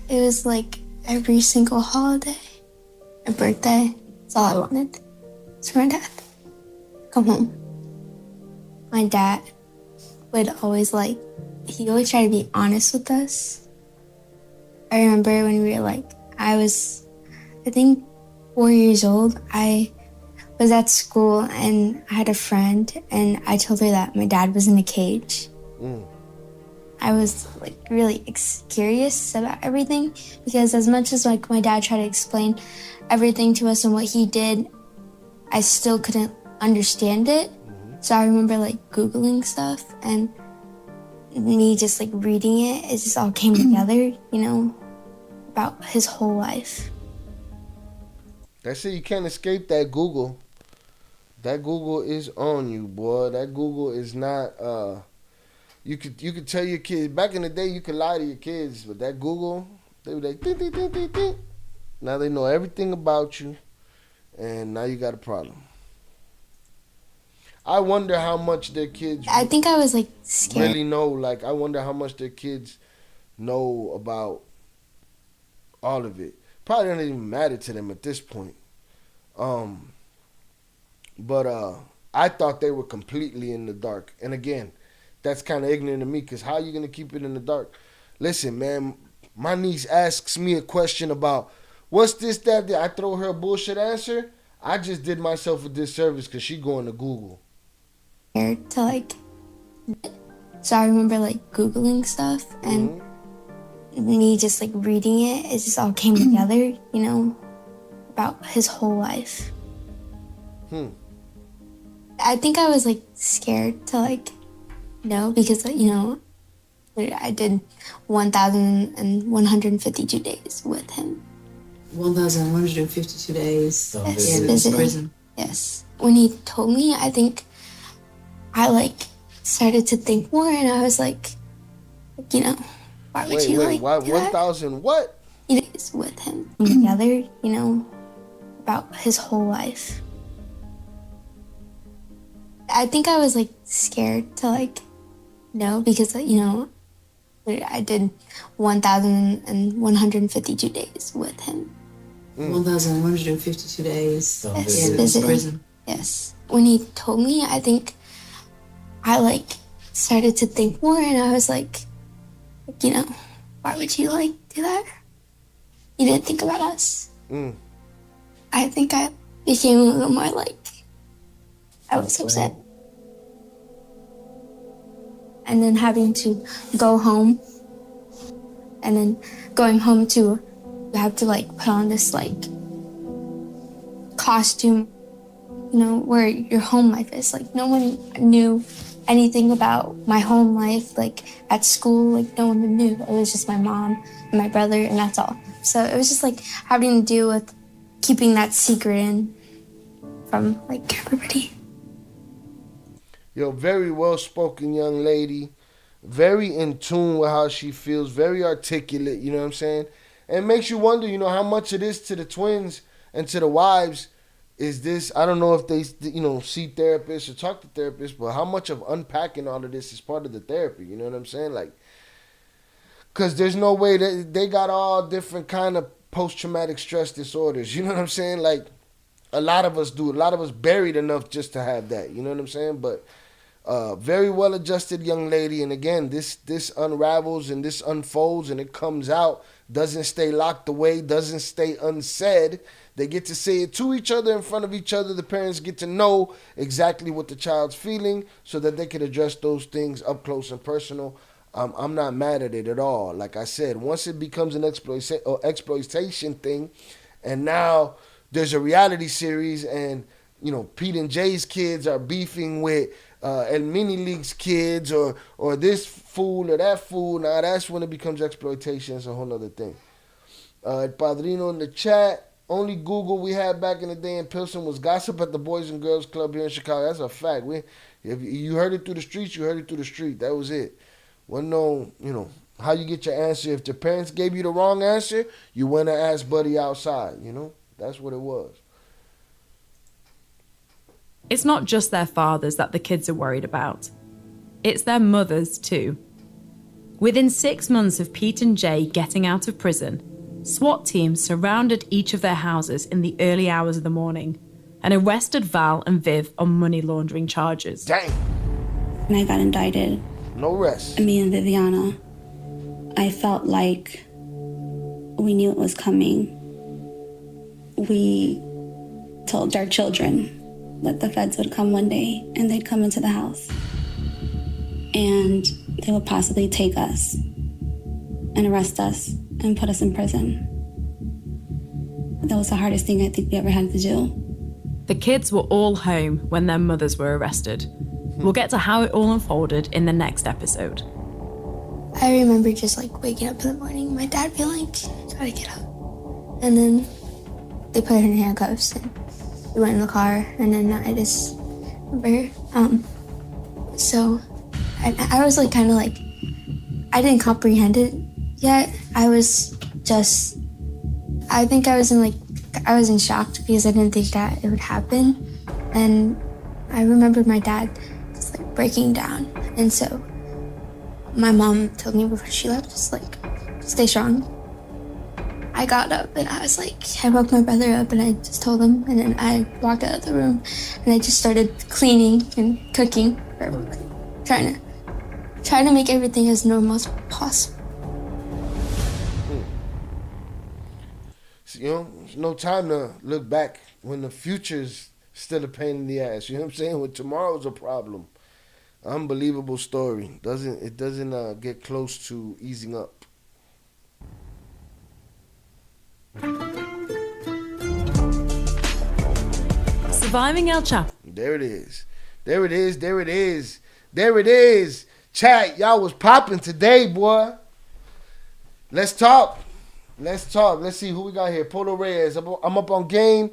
It was like every single holiday, a birthday, that's all I wanted. It's for my dad. Come home. My dad would always he always tried to be honest with us. I remember when we were I think 4 years old, I was at school and I had a friend and I told her that my dad was in a cage. I was really curious about everything because as much as my dad tried to explain everything to us and what he did, I still couldn't understand it. So I remember Googling stuff and me just reading it. It just all came together, about his whole life. That's it. You can't escape that Google. That Google is on you, boy. That Google is not. You could tell your kids back in the day. You could lie to your kids, but that Google, they were like, ding, ding, ding, ding, ding. Now they know everything about you, and now you got a problem. I wonder how much their kids. I think I was scared. Really know, I wonder how much their kids know about all of it. Probably doesn't even matter to them at this point. But I thought they were completely in the dark. And again, that's kind of ignorant of me because how are you going to keep it in the dark? Listen, man, my niece asks me a question about what's this, that. I throw her a bullshit answer. I just did myself a disservice because she going to Google. To so I remember Googling stuff and me just reading it. It just all came together, about his whole life. I think I was scared to know because I did 1,152 days with him. 1,152 days in prison. Yes. When he told me, I think I started to think more, and I was why would you why 1,000 what? Days with him together, about his whole life. I think I was scared to know because I did 1,152 days with him. 1,152 days in prison. Yes. When he told me, I think I started to think more, and I was You know, why would you like do that? You didn't think about us. I think I became a little more like, I was upset. And then having to go home, and then going home to, you have to like put on this like costume, you know, where your home life is. Like no one knew anything about my home life, like at school, like no one knew. It was just my mom and my brother, and that's all. So it was just like having to deal with keeping that secret in from like everybody. Yo, very well-spoken young lady, very in tune with how she feels, very articulate, you know what I'm saying? And it makes you wonder, you know, how much it is to the twins and to the wives. Is this, I don't know if they, you know, see therapists or talk to therapists, but how much of unpacking all of this is part of the therapy, you know what I'm saying? Like, because there's no way that they got all different kind of post-traumatic stress disorders, you know what I'm saying? Like, a lot of us do. A lot of us buried enough just to have that, you know what I'm saying? But very well-adjusted young lady, and again, this unravels and this unfolds and it comes out, doesn't stay locked away, doesn't stay unsaid. They get to say it to each other in front of each other. The parents get to know exactly what the child's feeling so that they can address those things up close and personal. I'm not mad at it at all. Like I said, once it becomes an exploitation thing, and now there's a reality series, and you know Pete and Jay's kids are beefing with El Mini League's kids, or this fool or that fool. Now that's when it becomes exploitation. It's a whole other thing. El Padrino in the chat. Only Google we had back in the day in Pilsen was gossip at the Boys and Girls Club here in Chicago. That's a fact. If you heard it through the streets, you heard it through the street. That was it. Wasn't no, you know, how you get your answer. If your parents gave you the wrong answer, you went and asked Buddy outside, you know? That's what it was. It's not just their fathers that the kids are worried about. It's their mothers too. Within 6 months of Pete and Jay getting out of prison, SWAT teams surrounded each of their houses in the early hours of the morning and arrested Val and Viv on money laundering charges. Dang. When I got indicted, no rest. Me and Viviana, I felt like we knew it was coming. We told our children that the feds would come one day and they'd come into the house and they would possibly take us and arrest us and put us in prison. That was the hardest thing I think we ever had to do. The kids were all home when their mothers were arrested. We'll get to how it all unfolded in the next episode. I remember just like waking up in the morning, my dad being like, gotta get up. And then they put her in handcuffs and we went in the car, and then I just remember, so I was like kind of like, I didn't comprehend it yet. I think I was in shock because I didn't think that it would happen. And I remember my dad just like breaking down. And so my mom told me before she left, just like, stay strong. I got up and I was like, I woke my brother up and I just told him, and then I walked out of the room and I just started cleaning and cooking for everybody, trying to make everything as normal as possible. So, you know, there's no time to look back when the future's still a pain in the ass. You know what I'm saying? When tomorrow's a problem. Unbelievable story. It doesn't get close to easing up. Surviving El Chapo. There it is. There it is. There it is. There it is. Chat, y'all was popping today, boy. Let's talk. Let's see who we got here. Polo Reyes. I'm up on game.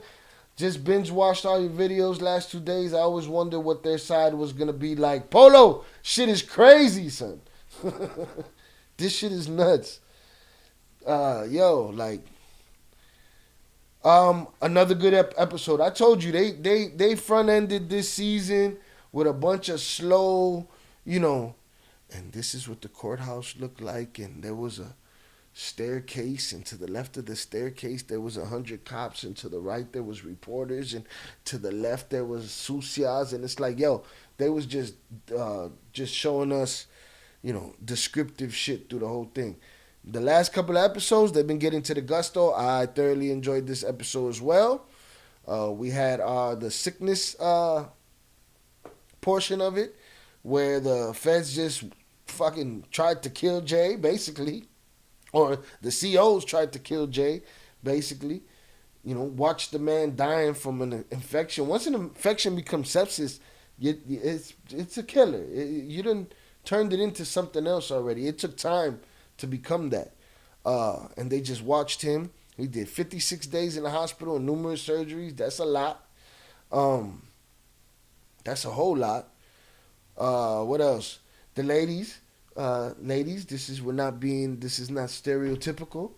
Just binge watched all your videos last 2 days. I always wondered what their side was going to be like. Polo, shit is crazy, son. This shit is nuts. Another good episode. I told you they front-ended this season with a bunch of slow, you know, and this is what the courthouse looked like, and there was a staircase, and to the left of the staircase there was 100 cops, and to the right there was reporters, and to the left there was sucias, and it's like, yo, they was just showing us, descriptive shit through the whole thing. The last couple of episodes, they've been getting to the gusto. I thoroughly enjoyed this episode as well. We had the sickness portion of it, where the feds just fucking tried to kill Jay, basically. Or the COs tried to kill Jay, basically. Watch the man dying from an infection. Once an infection becomes sepsis, it's a killer. You done turned it into something else already. It took time to become that. And they just watched him. He did 56 days in the hospital and numerous surgeries. That's a lot. That's a whole lot. What else? The ladies, this is not stereotypical.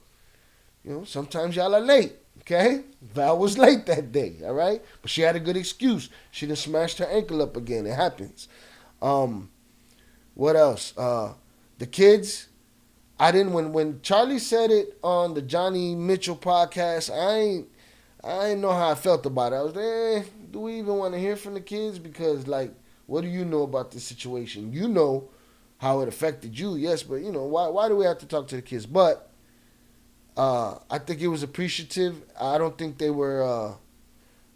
Sometimes y'all are late. Okay, Val was late that day. All right, but she had a good excuse. She done smashed her ankle up again. It happens. What else? The kids. I didn't when Charlie said it on the Johnny Mitchell podcast. I didn't know how I felt about it. I was like, do we even want to hear from the kids? Because what do you know about this situation? You know how it affected you, yes, but why do we have to talk to the kids? But I think it was appreciative. I don't think they were.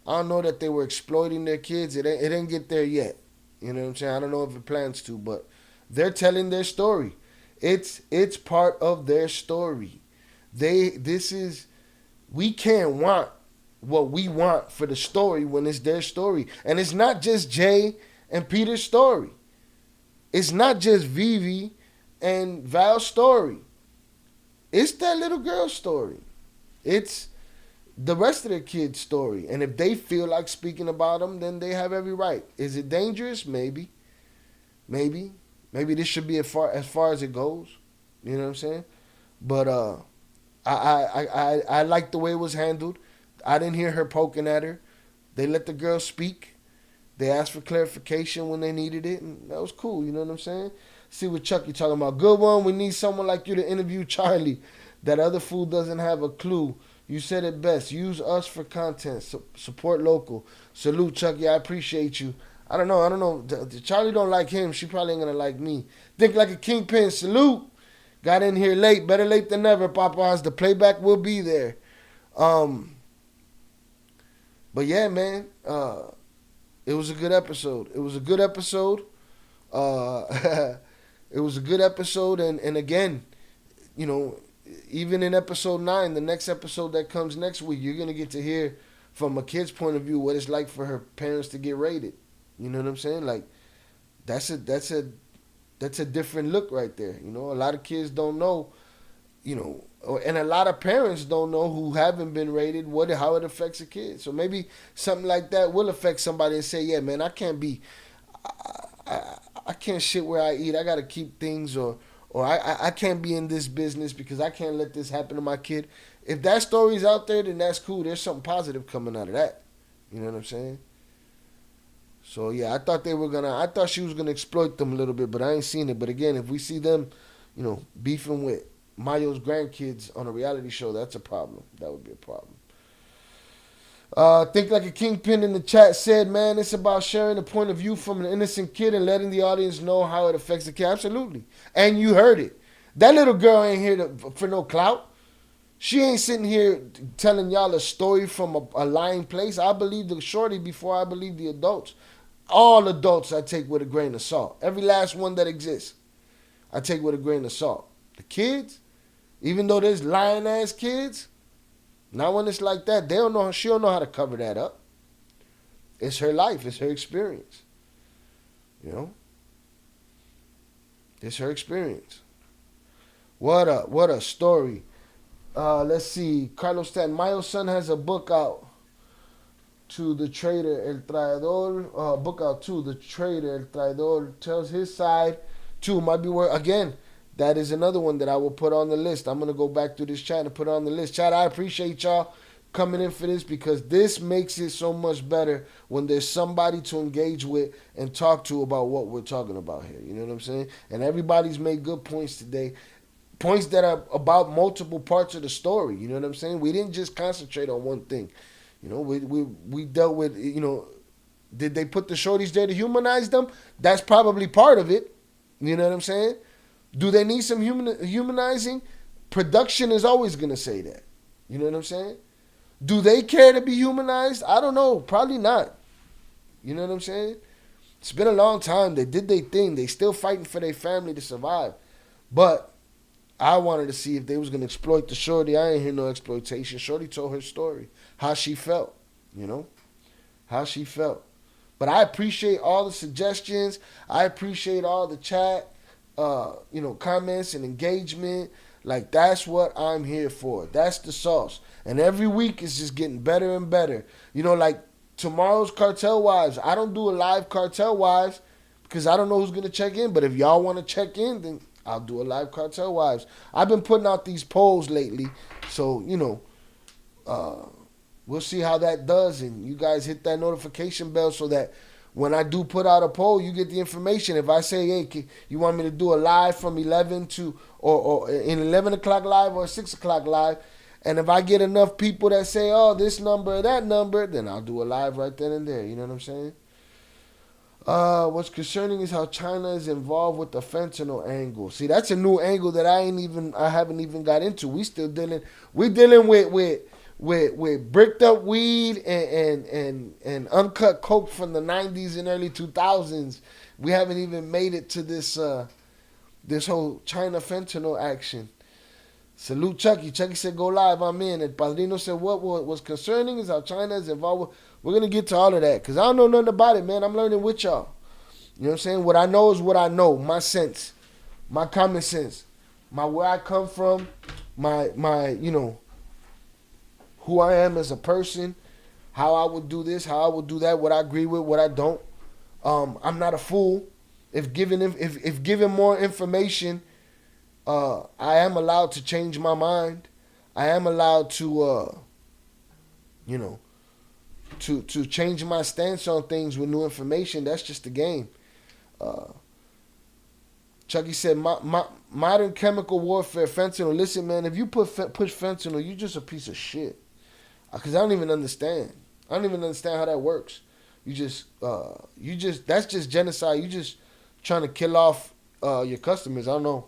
I don't know that they were exploiting their kids. It didn't get there yet. You know what I'm saying? I don't know if it plans to, but they're telling their story. It's part of their story. We can't want what we want for the story when it's their story. And it's not just Jay and Peter's story. It's not just Vivi and Val's story. It's that little girl's story. It's the rest of the kids' story. And if they feel like speaking about them, then they have every right. Is it dangerous? Maybe. Maybe this should be as far as it goes. You know what I'm saying? But I like the way it was handled. I didn't hear her poking at her. They let the girl speak. They asked for clarification when they needed it, and that was cool. You know what I'm saying? See what Chucky talking about. Good one. We need someone like you to interview Charlie. That other fool doesn't have a clue. You said it best. Use us for content. Support local. Salute, Chucky. I appreciate you. I don't know. Charlie don't like him. She probably ain't going to like me. Think like a kingpin. Salute. Got in here late. Better late than never, Papas. The playback will be there. But yeah, man. It was a good episode. It was a good episode. And again, even in episode 9, the next episode that comes next week, you're going to get to hear from a kid's point of view what it's like for her parents to get raided. You know what I'm saying? Like, that's a different look right there. A lot of kids don't know, and a lot of parents don't know who haven't been raided how it affects a kid. So maybe something like that will affect somebody and say, yeah, man, I can't shit where I eat. I got to keep things, or I can't be in this business because I can't let this happen to my kid. If that story's out there, then that's cool. There's something positive coming out of that. You know what I'm saying? So yeah, I thought she was gonna exploit them a little bit, but I ain't seen it. But again, if we see them, beefing with Mayo's grandkids on a reality show, that's a problem. That would be a problem. Think Like a Kingpin in the chat said, man, it's about sharing the point of view from an innocent kid and letting the audience know how it affects the kid. Absolutely. And you heard it. That little girl ain't here for no clout. She ain't sitting here telling y'all a story from a lying place. I believe the shorty before I believe the adults. All adults I take with a grain of salt. Every last one that exists, I take with a grain of salt. The kids, even though there's lying ass kids, not when it's like that, she don't know how to cover that up. It's her life, it's her experience. It's her experience. What a story. Let's see. Carlos Stan, Mayo's son has a book out. To the traitor, El Traidor, book out to the traitor, El Traidor, tells his side too. Might be where, again, that is another one that I will put on the list. I'm going to go back through this chat and put it on the list. Chat, I appreciate y'all coming in for this because this makes it so much better when there's somebody to engage with and talk to about what we're talking about here. You know what I'm saying? And everybody's made good points today. Points that are about multiple parts of the story. You know what I'm saying? We didn't just concentrate on one thing. We dealt with, did they put the shorties there to humanize them? That's probably part of it. You know what I'm saying? Do they need some humanizing? Production is always going to say that. You know what I'm saying? Do they care to be humanized? I don't know. Probably not. You know what I'm saying? It's been a long time. They did their thing. They still fighting for their family to survive. But I wanted to see if they was going to exploit the shorty. I ain't hear no exploitation. Shorty told her story. How she felt. You know? How she felt. But I appreciate all the suggestions. I appreciate all the chat, comments and engagement. Like, that's what I'm here for. That's the sauce. And every week it's just getting better and better. You know, like tomorrow's Cartel Wives. I don't do a live Cartel Wives because I don't know who's going to check in. But if y'all want to check in, then I'll do a live Cartel Wives. I've been putting out these polls lately. So, we'll see how that does. And you guys hit that notification bell so that when I do put out a poll, you get the information. If I say, hey, you want me to do a live from 11 to, or in 11 o'clock live or 6 o'clock live, and if I get enough people that say, oh, this number or that number, then I'll do a live right then and there. You know what I'm saying? What's concerning is how China is involved with the fentanyl angle. See, that's a new angle that I haven't even got into. We're dealing with bricked up weed and uncut coke from the 90s and early 2000s. We haven't even made it to this whole China fentanyl action. Salute Chucky. Chucky said, go live, I'm in. And Padrino said, what was concerning is how China is involved. We're going to get to all of that because I don't know nothing about it, man. I'm learning with y'all. You know what I'm saying? What I know is what I know. My sense. My common sense. Where I come from. My who I am as a person. How I would do this. How I would do that. What I agree with. What I don't. I'm not a fool. If given more information, I am allowed to change my mind. I am allowed to, to change my stance on things with new information. That's just the game. Chucky said, modern chemical warfare, fentanyl. Listen, man, if you push fentanyl, you're just a piece of shit. Because I don't even understand. I don't even understand how that works. That's just genocide. You just trying to kill off your customers. I don't know.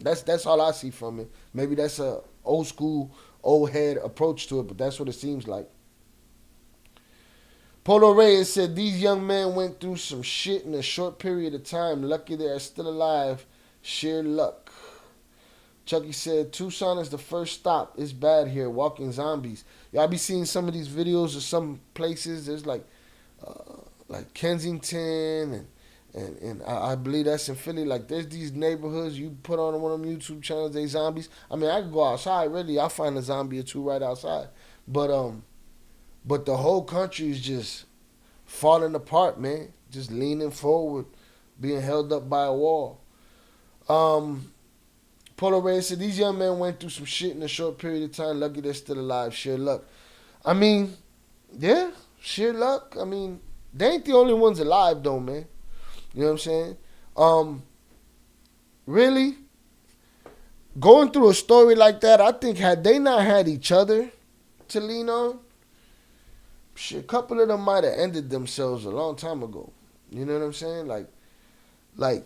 That's all I see from it. Maybe that's a old school, old head approach to it, but that's what it seems like. Polo Reyes said, these young men went through some shit in a short period of time. Lucky they are still alive. Sheer luck. Chucky said, Tucson is the first stop. It's bad here. Walking zombies. Y'all be seeing some of these videos of some places. There's like Kensington and I believe that's in Philly. Like, there's these neighborhoods. You put on one of them YouTube channels, they zombies. I mean, I could go outside, really. I'll find a zombie or two right outside. But the whole country is just falling apart, man. Just leaning forward, being held up by a wall. Polo Reyes said, these young men went through some shit in a short period of time. Lucky they're still alive. Sheer luck. I mean, yeah, sheer luck. I mean, they ain't the only ones alive, though, man. You know what I'm saying? Really? Going through a story like that, I think had they not had each other to lean on, shit, a couple of them might have ended themselves a long time ago. You know what I'm saying? Like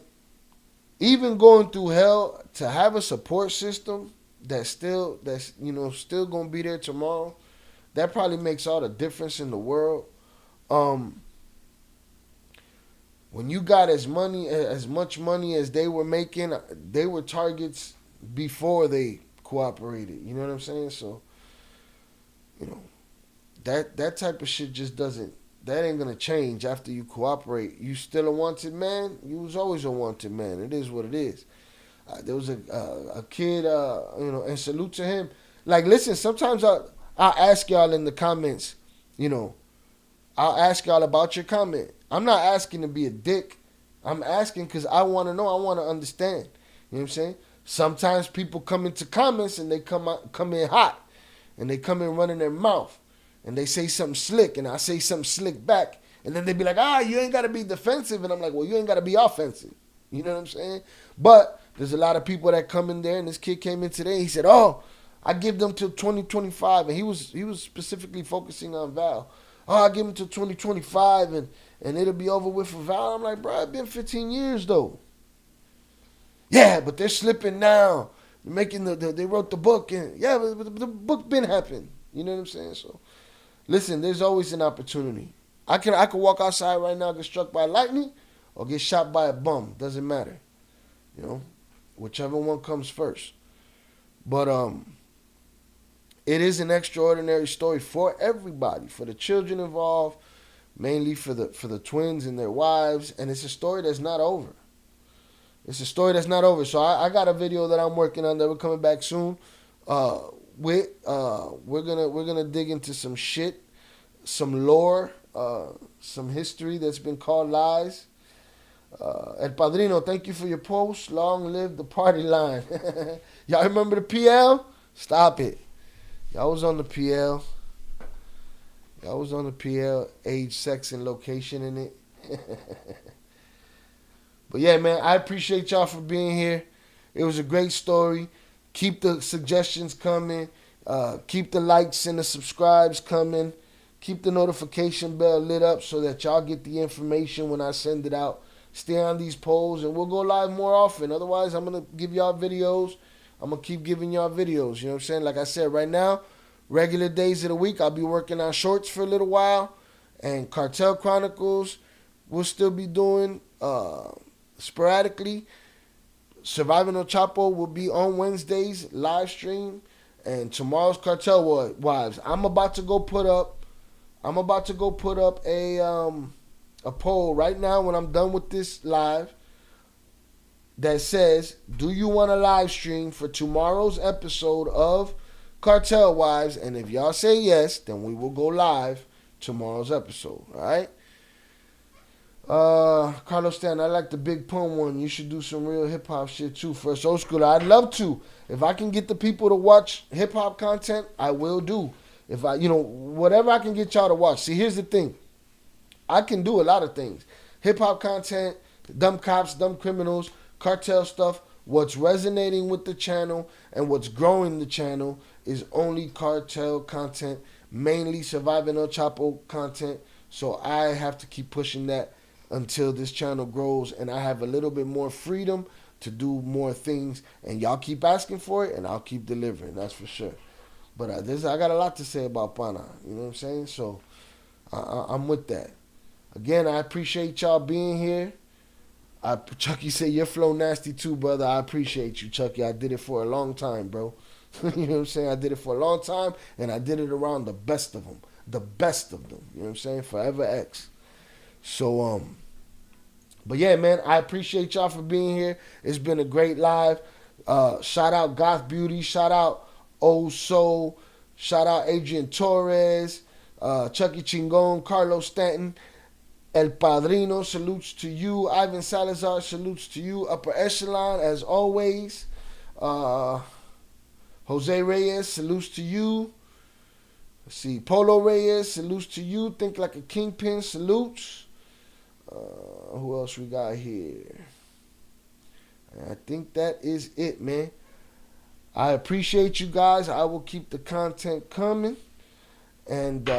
even going through hell, to have a support system that's still gonna be there tomorrow, that probably makes all the difference in the world. When you got as much money as they were making, they were targets before they cooperated. You know what I'm saying? So, that type of shit just doesn't. That ain't gonna change after you cooperate. You still a wanted man. You was always a wanted man. It is what it is. There was a kid, and salute to him. Like, listen, sometimes I'll ask y'all in the comments. I'll ask y'all about your comment. I'm not asking to be a dick. I'm asking because I want to know. I want to understand. You know what I'm saying? Sometimes people come into comments and they come in hot. And they come in running their mouth. And they say something slick. And I say something slick back. And then they be like, you ain't got to be defensive. And I'm like, well, you ain't got to be offensive. You know what I'm saying? But there's a lot of people that come in there. And this kid came in today. He said, I give them till 2025. And he was specifically focusing on Val. I give him till 2025 and it'll be over with for Val. I'm like, bro, it's been 15 years though. Yeah, but they're slipping now. They're making they wrote the book, and yeah, but the book been happened. You know what I'm saying? So, listen, there's always an opportunity. I could walk outside right now, get struck by lightning, or get shot by a bum. Doesn't matter. You know, whichever one comes first. But it is an extraordinary story for everybody, for the children involved, mainly for the twins and their wives, and it's a story that's not over. It's a story that's not over. So I got a video that I'm working on that we're coming back soon. We're gonna dig into some shit, some lore, some history that's been called lies. El Padrino, thank you for your post. Long live the party line. Y'all remember the PL? Stop it. Y'all was on the PL. Y'all was on the PL. Age, sex, and location in it. But yeah, man, I appreciate y'all for being here. It was a great story. Keep the suggestions coming. Keep the likes and the subscribes coming. Keep the notification bell lit up so that y'all get the information when I send it out. Stay on these polls, and we'll go live more often. Otherwise, I'm going to give y'all videos. I'm going to keep giving y'all videos. You know what I'm saying? Like I said, right now, regular days of the week, I'll be working on shorts for a little while. And Cartel Chronicles, we'll still be doing sporadically. Surviving El Chapo will be on Wednesdays, live stream. And tomorrow's Cartel Wives. I'm about to go put up a poll right now when I'm done with this live that says, do you want a live stream for tomorrow's episode of Cartel Wives? And if y'all say yes, then we will go live tomorrow's episode. All right? Carlos Stan, I like the Big Pun one. You should do some real hip hop shit too. First old school, I'd love to. If I can get the people to watch hip hop content, I will do. If I, whatever I can get y'all to watch. See, here's the thing. I can do a lot of things. Hip hop content, dumb cops, dumb criminals, cartel stuff. What's resonating with the channel and what's growing the channel is only cartel content, mainly Surviving El Chapo content. So I have to keep pushing that until this channel grows and I have a little bit more freedom to do more things. And y'all keep asking for it and I'll keep delivering, that's for sure. But I got a lot to say about Pana, you know what I'm saying? So I'm with that. Again, I appreciate y'all being here. Chucky said, your flow nasty too, brother. I appreciate you, Chucky. I did it for a long time, bro. You know what I'm saying? I did it for a long time, and I did it around the best of them. The best of them. You know what I'm saying? Forever X. So, but yeah, man, I appreciate y'all for being here. It's been a great live. Shout out Goth Beauty. Shout out Old Soul. Shout out Adrian Torres. Chucky Chingon. Carlos Stanton. El Padrino, salutes to you. Ivan Salazar, salutes to you. Upper Echelon, as always. Jose Reyes, salutes to you. Let's see. Polo Reyes, salutes to you. Think Like a Kingpin, salutes. Who else we got here? I think that is it, man. I appreciate you guys. I will keep the content coming. And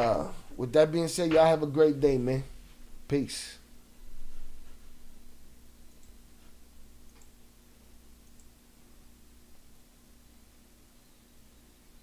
with that being said, y'all have a great day, man. Peace.